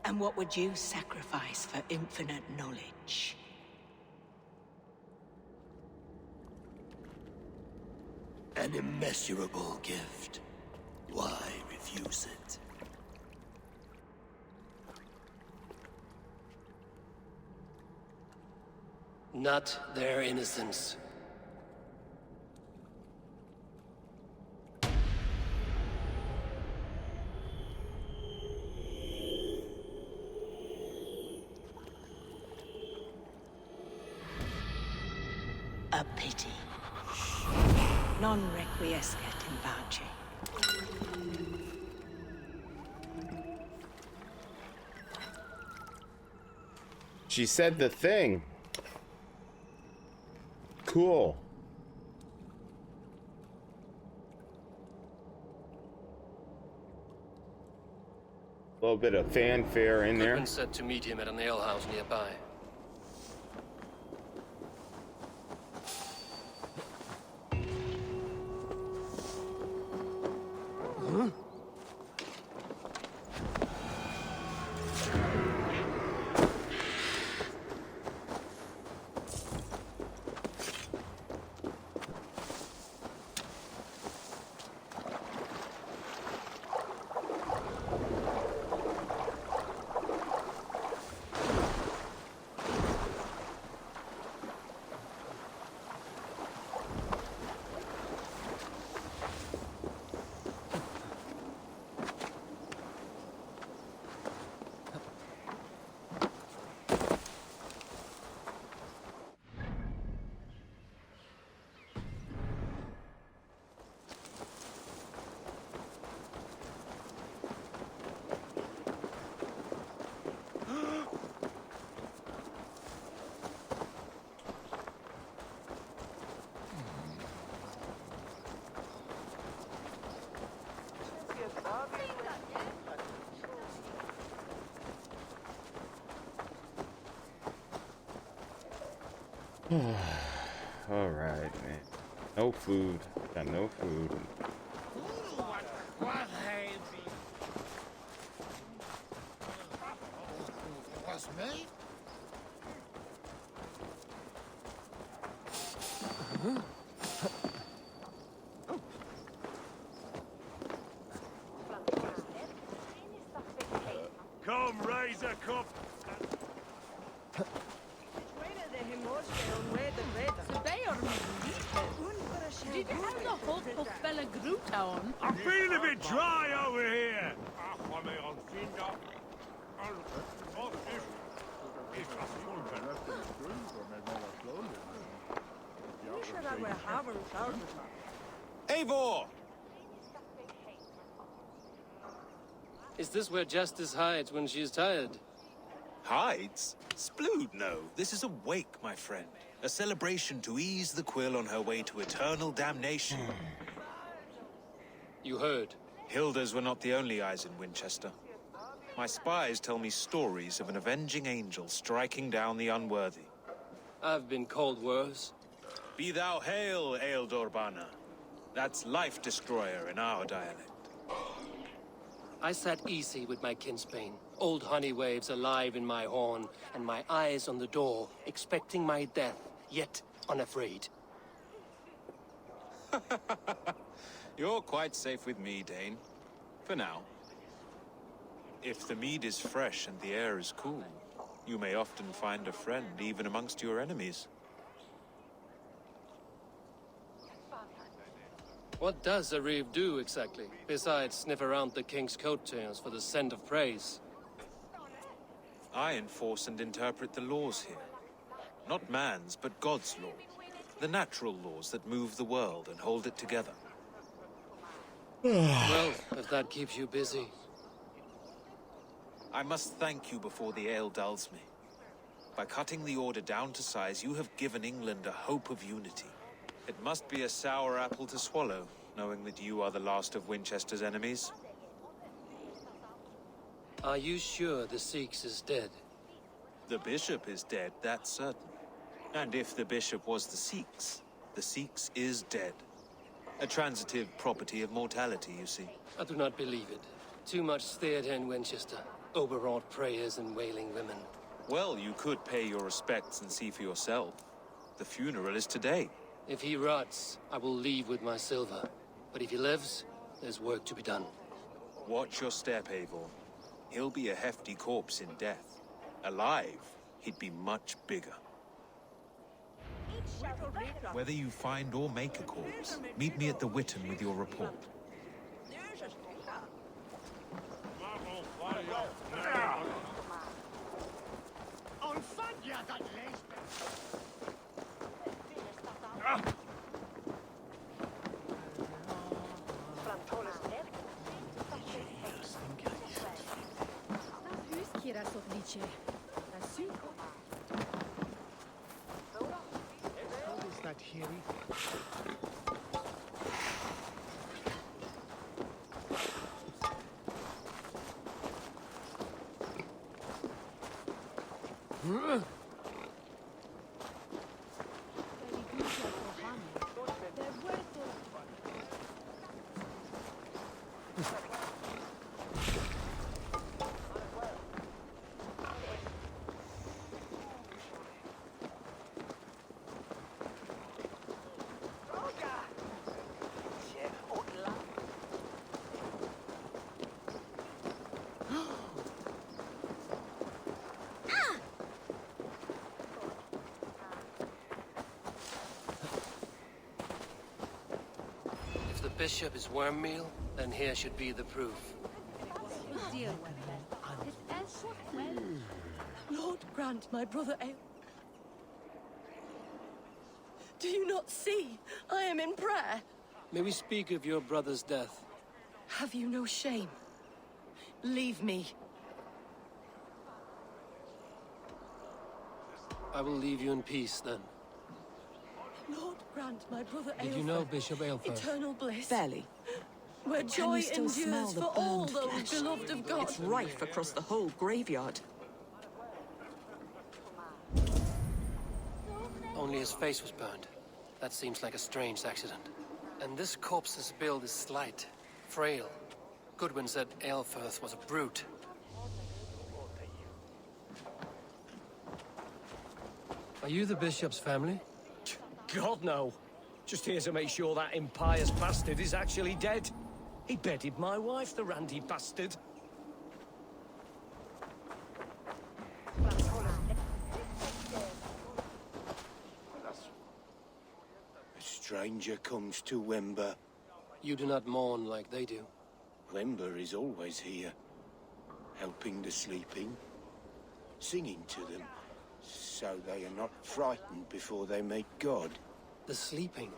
And what would you sacrifice for infinite knowledge? An immeasurable gift. Why refuse it? Not their innocence. A pity. Non requiescat in pace. She said the thing. Cool. A little bit of fanfare in there. Goodman said to meet him at an alehouse nearby. Huh? All right, man. No food. Got no food. Was me? Come, raise a cup. Did you have the hot of Bella Gruta on? I'm feeling a bit dry over here. Eivor! Is this where Justice hides when she is tired? Hides? Splood, no. This is a wake, my friend. A celebration to ease the quill on her way to eternal damnation. You heard. Hilda's were not the only eyes in Winchester. My spies tell me stories of an avenging angel striking down the unworthy. I've been called worse. Be thou hail, Eildorbana. That's life destroyer in our dialect. I sat easy with my kinsbane, old honey waves alive in my horn, and my eyes on the door, expecting my death, yet unafraid. You're quite safe with me, Dane. For now. If the mead is fresh and the air is cool, you may often find a friend even amongst your enemies. What does a reeve do exactly, besides sniff around the king's coattails for the scent of praise? I enforce and interpret the laws here. Not man's, but God's law. The natural laws that move the world and hold it together. Well, if that keeps you busy. I must thank you before the ale dulls me. By cutting the order down to size, you have given England a hope of unity. It must be a sour apple to swallow, knowing that you are the last of Winchester's enemies. Are you sure the Sikhs is dead? The bishop is dead, that's certain. And if the bishop was the Sikhs is dead. A transitive property of mortality, you see. I do not believe it. Too much theatre in Winchester. Overwrought prayers and wailing women. Well, you could pay your respects and see for yourself. The funeral is today. If he rots, I will leave with my silver. But if he lives, there's work to be done. Watch your step, Eivor. He'll be a hefty corpse in death. Alive, he'd be much bigger. Whether you find or make a corpse, meet me at the Witten with your report. that hearing? If the bishop is worm meal, then here should be the proof. Lord grant my brother Eivor. Do you not see? I am in prayer. May we speak of your brother's death? Have you no shame? Leave me. I will leave you in peace, then. Lord grant my brother Eivor. Did you know Bishop Aelfirth? Eternal bliss. Barely. Where Can joy you still smell endures the for all burned those flesh? beloved of God. It's rife across the whole graveyard. Only his face was burned. That seems like a strange accident. And this corpse's build is slight, frail. Goodwin said Aelfirth was a brute. Are you the bishop's family? God, no. Just here to make sure that impious bastard is actually dead. He bedded my wife, the randy bastard. A stranger comes to Wember. You do not mourn like they do. Wember is always here, helping the sleeping, singing to them, so they are not frightened before they meet God. The sleeping?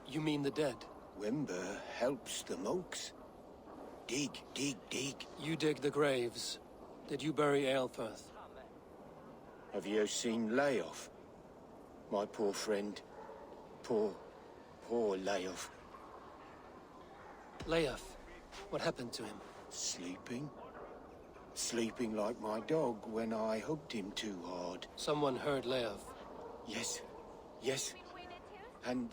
You mean the dead? Wember helps the monks. Dig, dig, dig. You dig the graves. Did you bury Aelfirth? Have you seen Layoff? My poor friend. Poor Layoff. Leof, what happened to him? Sleeping? Sleeping like my dog when I hugged him too hard. Someone heard Leof. Yes, yes. And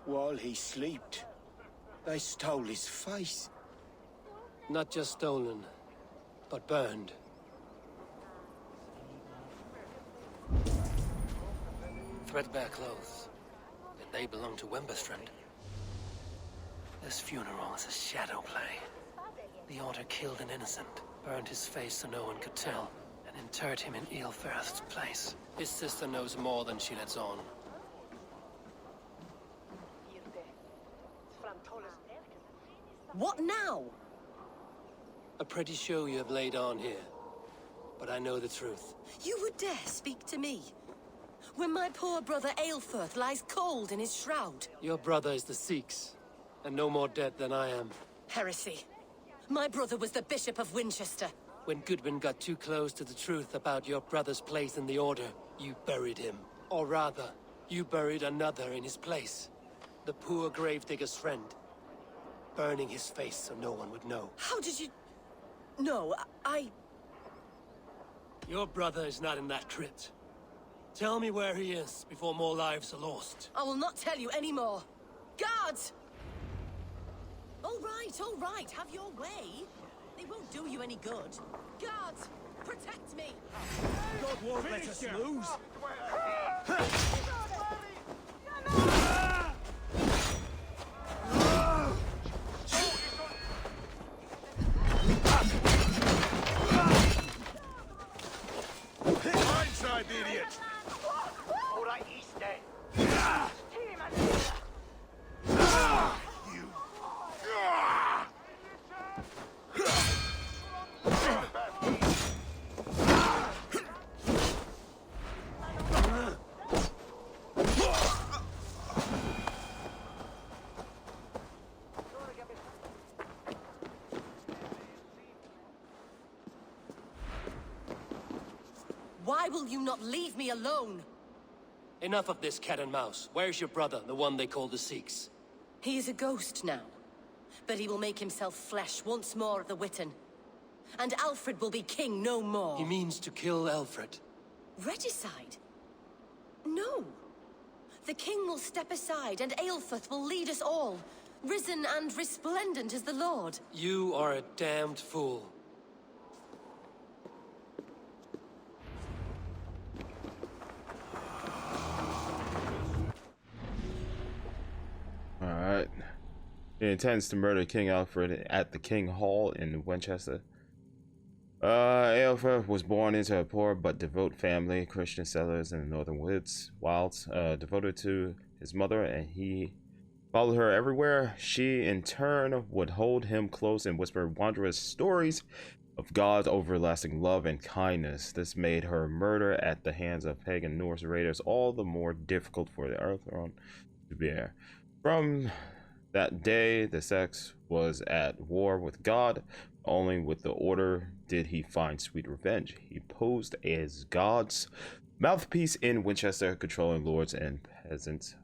while he slept, they stole his face. Not just stolen, but burned. Threadbare clothes. And they belong to Wemberstrand. This funeral is a shadow play. The Order killed an innocent, burned his face so no one could tell, and interred him in Aelfirth's place. His sister knows more than she lets on. What now? A pretty show you have laid on here. But I know the truth. You would dare speak to me? When my poor brother Aelfirth lies cold in his shroud. Your brother is the Sikhs, and no more dead than I am. Heresy. My brother was the Bishop of Winchester. When Goodwin got too close to the truth about your brother's place in the Order, you buried him. Or rather, you buried another in his place. The poor gravedigger's friend. Burning his face so no one would know. How did you... No, Your brother is not in that crypt. Tell me where he is before more lives are lost. I will not tell you any more. Guards! All right, have your way. They won't do you any good. Guards, protect me! God won't let us lose. Blindside, idiot! All right, he's dead. Why will you not leave me alone? Enough of this cat and mouse. Where's your brother, the one they call the Sikhs? He is a ghost now, but he will make himself flesh once more of the Witan. And Alfred will be king no more. He means to kill Alfred. Regicide? No. The king will step aside and Aelfrith will lead us all, risen and resplendent as the Lord. You are a damned fool. Alright. He intends to murder King Alfred at the King Hall in Winchester. Eivor was born into a poor but devout family, Christian settlers in the northern wilds, devoted to his mother, and he followed her everywhere. She, in turn, would hold him close and whisper wondrous stories of God's everlasting love and kindness. This made her murder at the hands of pagan Norse raiders all the more difficult for the Earthrone to bear. From that day, the sex was at war with God. Only with the order did he find sweet revenge. He posed as God's mouthpiece in Winchester, controlling lords and peasants.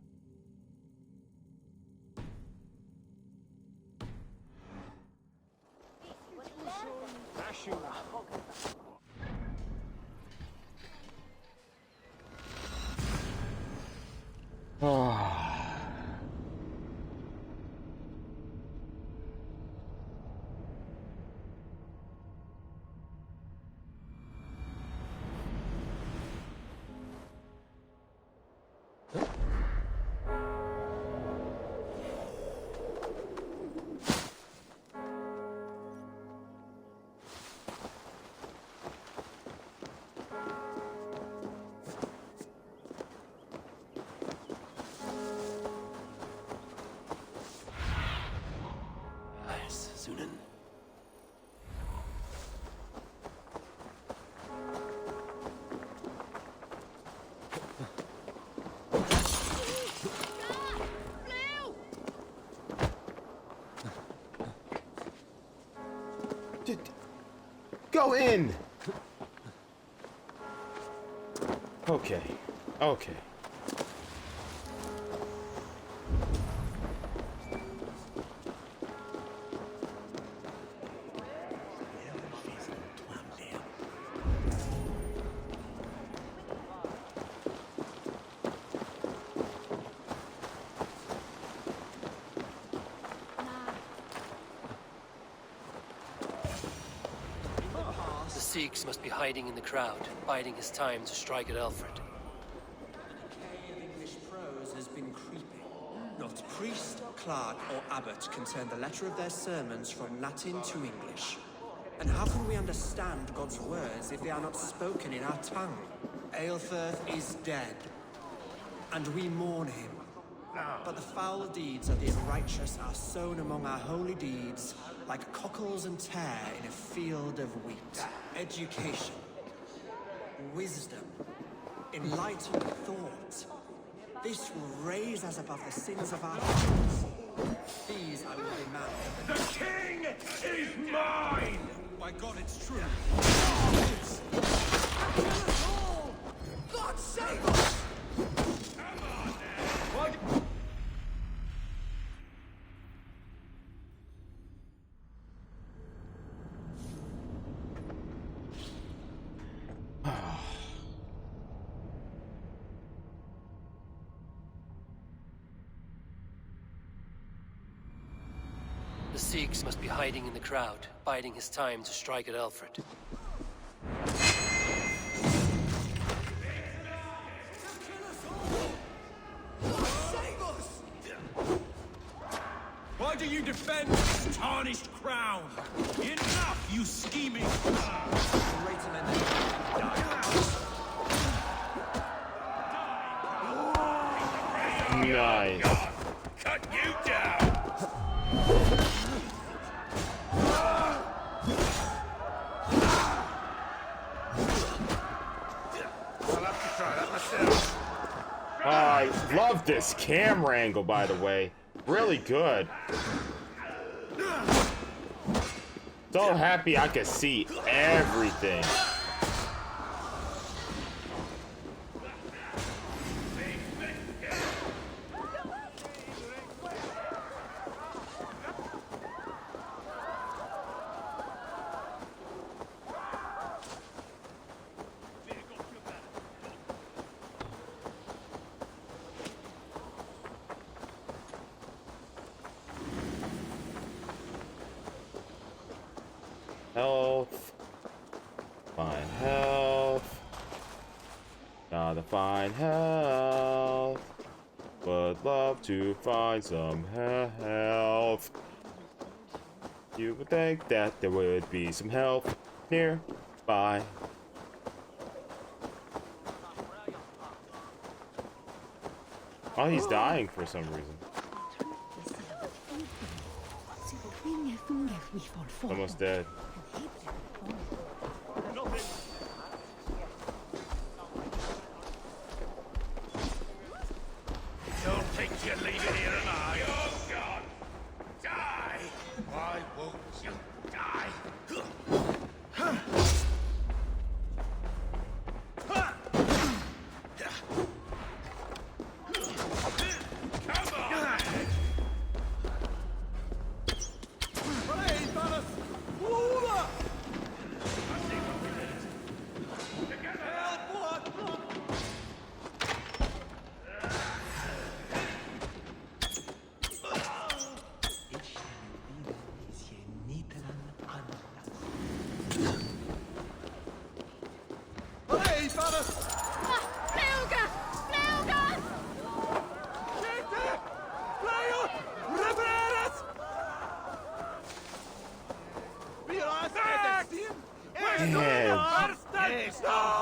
Go in! Okay. Okay. The Sikhs must be hiding in the crowd, biding his time to strike at Alfred. The decay of English prose has been creeping. Not priest, clerk, or abbot can turn the letter of their sermons from Latin to English. And how can we understand God's words if they are not spoken in our tongue? Aelfrith is dead, and we mourn him. But the foul deeds of the unrighteous are sown among our holy deeds, like cockles and tare in a field of wheat. Education, wisdom, enlightened thought. This will raise us above the sins of our fathers. These I will demand. The king is mine! By God, it's true. God save us! Come on now! The Sikhs must be hiding in the crowd, biding his time to strike at Alfred. Why do you defend this tarnished crown? Enough, you scheming! Nice. Cut you down! I'll have to try that myself. I love this camera angle, by the way. Really good. So happy I can see everything. Find health. Gotta find health. Would love to find some health. You would think that there would be some health nearby. Oh, he's dying for some reason. Almost dead. Don't think you're leaving here alive. Oh, God! Die! Why won't you die?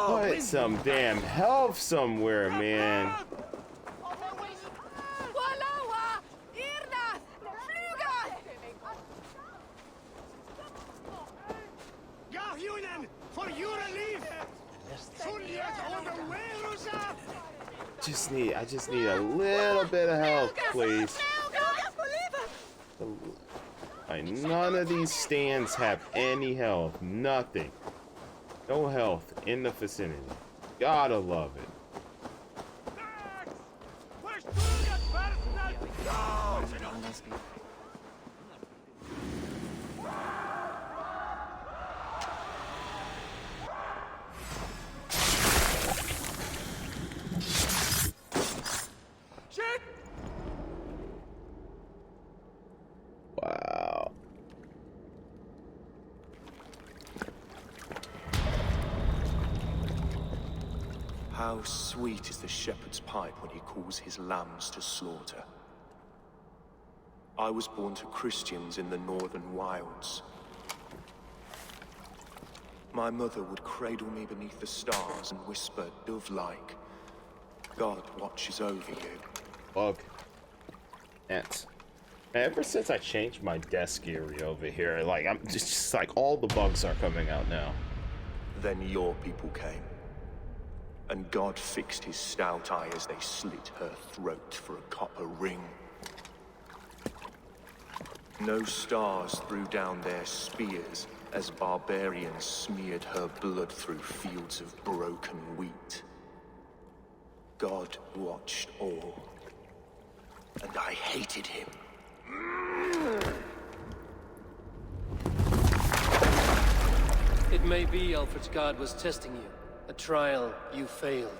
Put some damn health somewhere, man. I just need a little bit of health, please. None of these stands have any health. Nothing. No health in the vicinity. Gotta love it. Wow. How sweet is the shepherd's pipe when he calls his lambs to slaughter. I was born to Christians in the northern wilds. My mother would cradle me beneath the stars and whisper, dove-like, God watches over you. Bug. Ants. Ever since I changed my desk area over here, like, I'm just like, all the bugs are coming out now. Then your people came. And God fixed his stout eye as they slit her throat for a copper ring. No stars threw down their spears as barbarians smeared her blood through fields of broken wheat. God watched all, and I hated him. It may be Alfred's god was testing you. A trial you failed.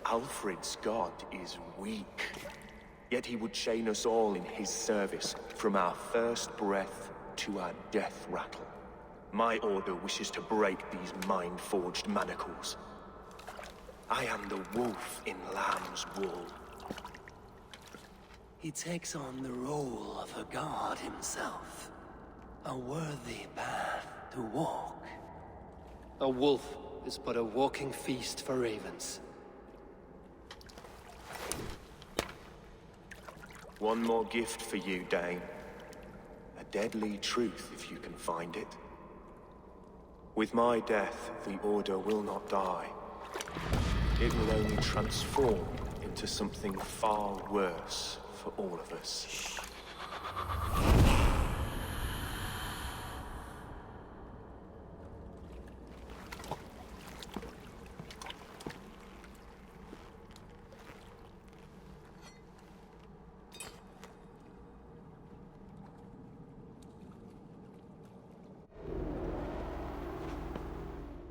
Alfred's god is weak. Yet he would chain us all in his service, from our first breath to our death rattle. My order wishes to break these mind-forged manacles. I am the wolf in lamb's wool. He takes on the role of a god himself. A worthy path to walk. A wolf is but a walking feast for ravens. One more gift for you, Dane. A deadly truth, if you can find it. With my death, the Order will not die. It will only transform into something far worse for all of us.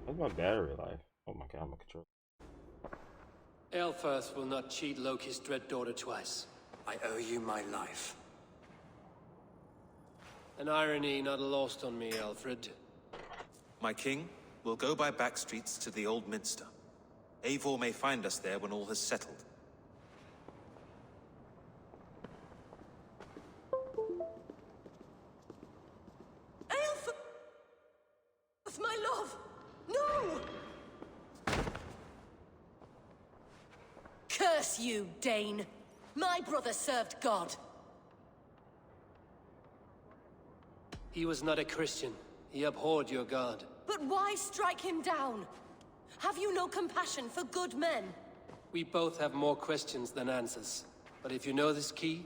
What's my battery life? Oh my god, my controller. Aelfirth will not cheat Loki's dread daughter twice. I owe you my life. An irony not lost on me, Alfred. My king, We'll go by back streets to the old Minster. Eivor may find us there when all has settled. Eivor! My love! No! Curse you, Dane! My brother served God. He was not a Christian. He abhorred your god. But why strike him down? Have you no compassion for good men? We both have more questions than answers. But if you know this key,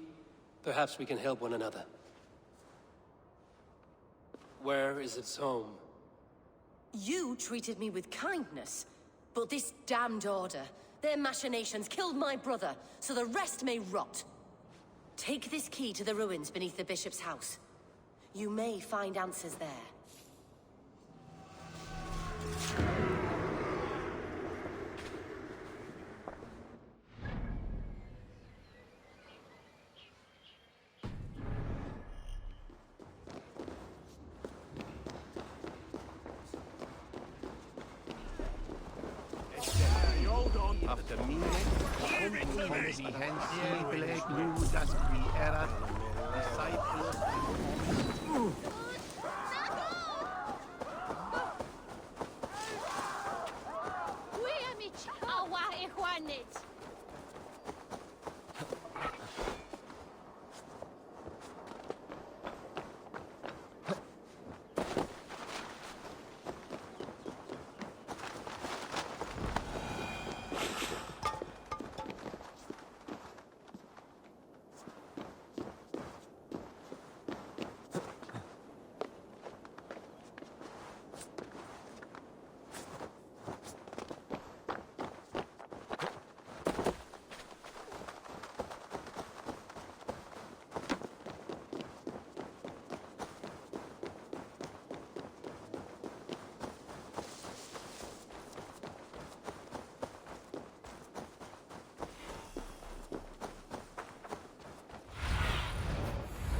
perhaps we can help one another. Where is its home? You treated me with kindness, but this damned order, their machinations killed my brother, so the rest may rot. Take this key to the ruins beneath the bishop's house. You may find answers there. After me, das wie erat, disciples.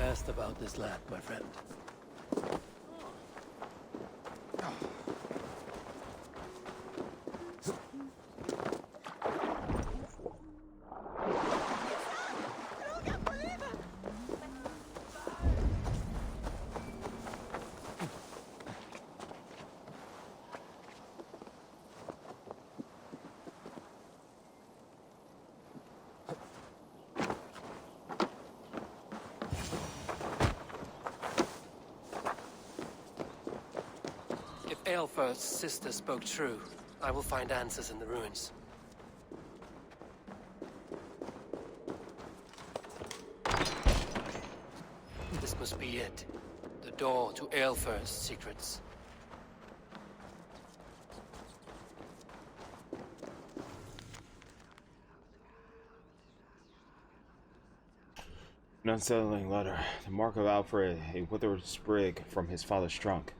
Asked about this land, my friend. Eilfur's sister spoke true. I will find answers in the ruins. This must be it. The door to Eilfur's secrets. An unsettling letter. The mark of Alfred, a withered sprig from his father's trunk.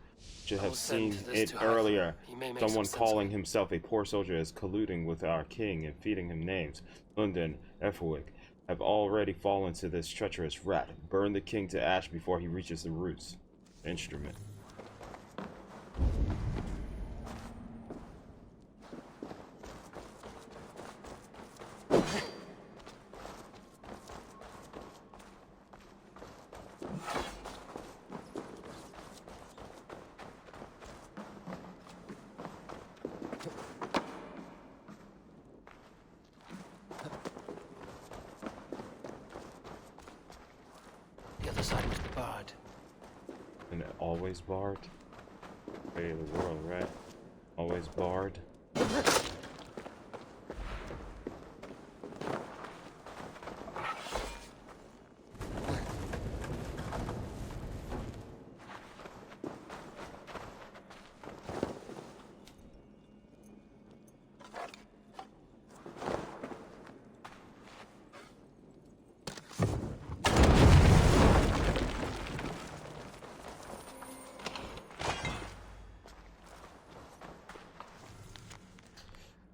Should have seen it earlier. Someone calling himself a poor soldier is colluding with our king and feeding him names. London, Effelwick have already fallen to this treacherous rat. Burn the king to ash before he reaches the roots. Instrument. Always barred? Way of the world, right? Always barred.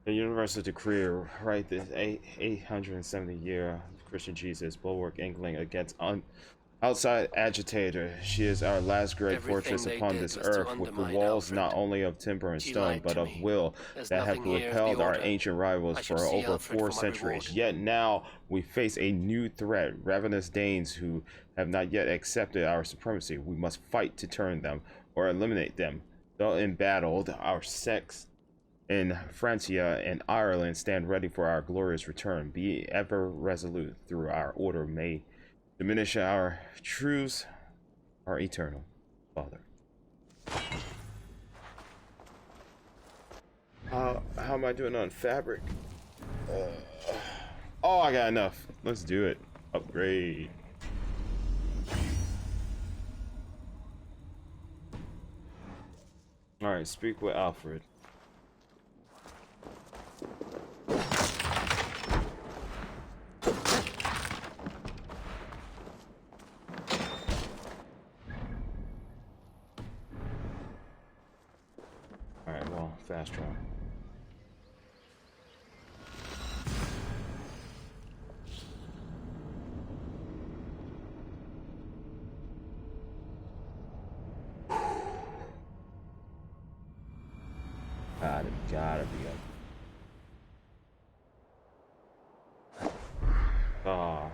The universal decree, right? This 870 year Christian Jesus, bulwark angling against Outside agitator, she is our last great fortress upon this earth, with the walls not only of timber and stone, but of will that have repelled our ancient rivals for over 4 centuries. Yet now we face a new threat, ravenous Danes who have not yet accepted our supremacy. We must fight to turn them, or eliminate them. Though embattled, our sects in Francia and Ireland stand ready for our glorious return. Be ever resolute through our order may diminish our truths, our eternal Father. How am I doing on fabric? Oh, I got enough. Let's do it. Upgrade. All right, speak with Alfred. Alright, well, fast travel. Gotta be up. Ah.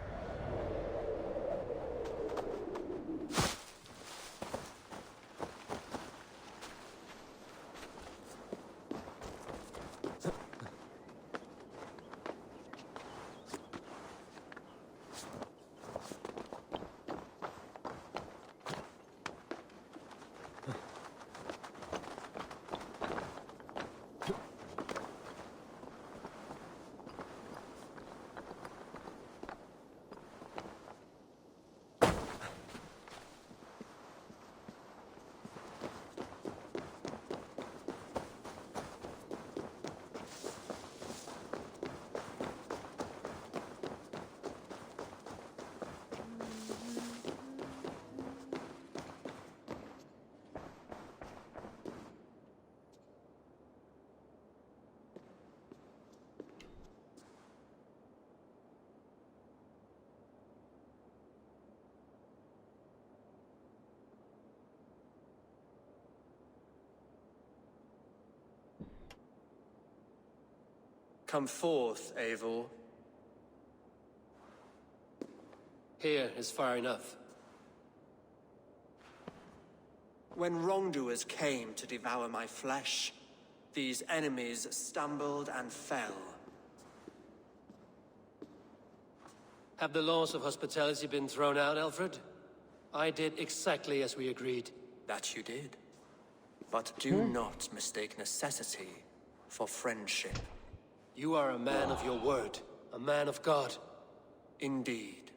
Come forth, Eivor. Here is far enough. When wrongdoers came to devour my flesh, these enemies stumbled and fell. Have the laws of hospitality been thrown out, Alfred? I did exactly as we agreed. That you did. But do not mistake necessity for friendship. You are a man of your word, a man of God. Indeed.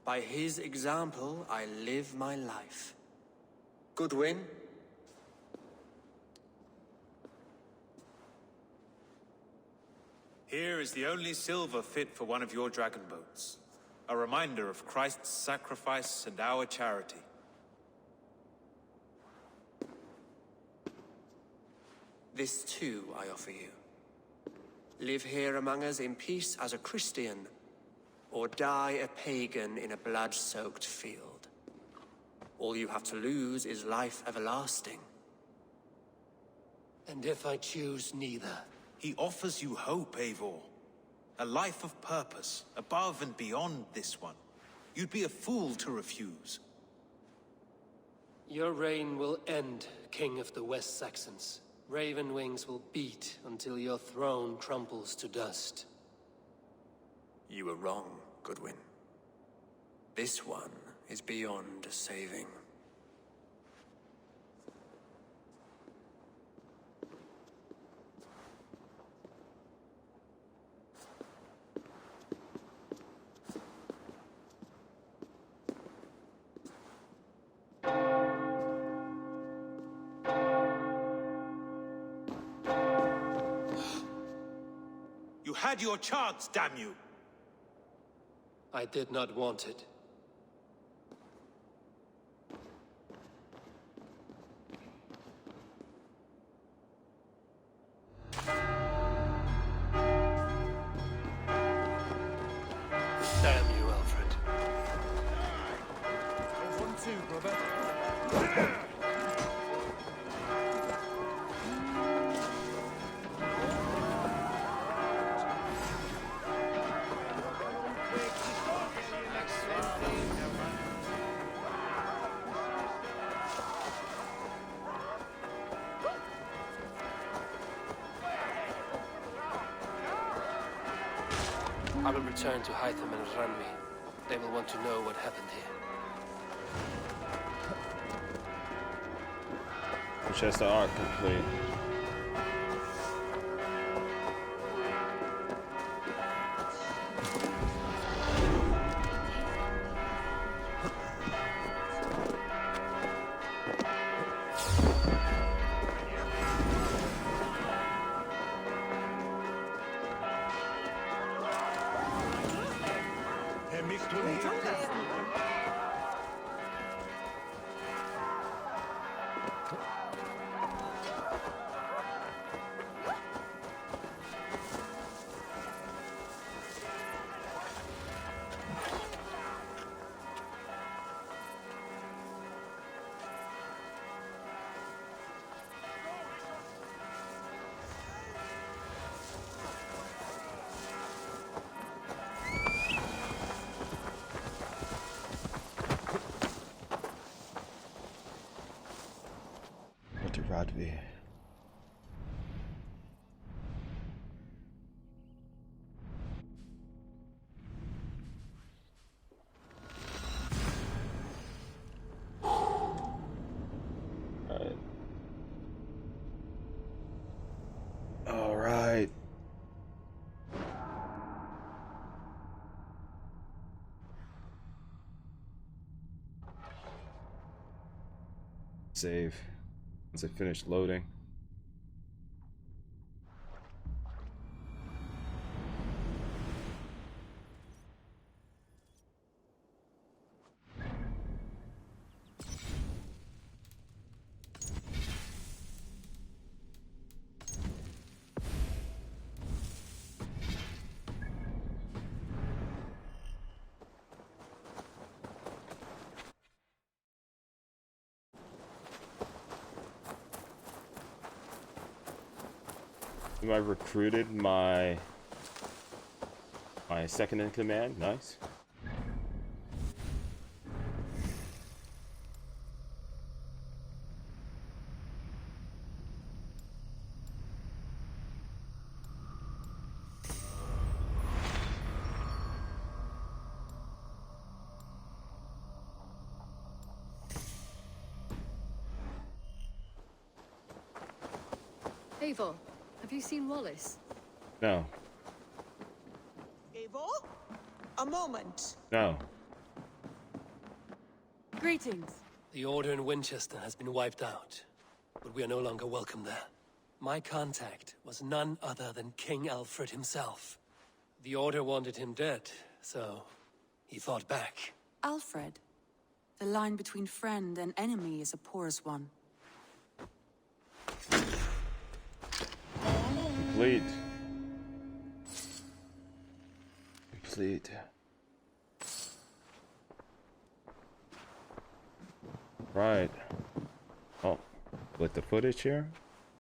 By his example, I live my life. Goodwin? Here is the only silver fit for one of your dragon boats. A reminder of Christ's sacrifice and our charity. This too I offer you. Live here among us in peace as a Christian, or die a pagan in a blood-soaked field. All you have to lose is life everlasting. And if I choose neither? He offers you hope, Eivor. A life of purpose, above and beyond this one. You'd be a fool to refuse. Your reign will end, King of the West Saxons. Raven wings will beat until your throne crumbles to dust. You were wrong, Goodwin. This one is beyond saving. You had your chance, damn you! I did not want it. Damn you, Alfred. I will return to Hytham and Ranmi. They will want to know what happened here. Chest of art complete. Radvi. All right. Save. Once I finish loading. I recruited my second in command. Nice. Eivor, have you seen Wallace? No. Eivor? A moment. No. Greetings. The order in Winchester has been wiped out, but we are no longer welcome there. My contact was none other than King Alfred himself. The order wanted him dead, so he fought back. Alfred? The line between friend and enemy is a porous one. Complete. Complete. Right. Oh, with the footage here?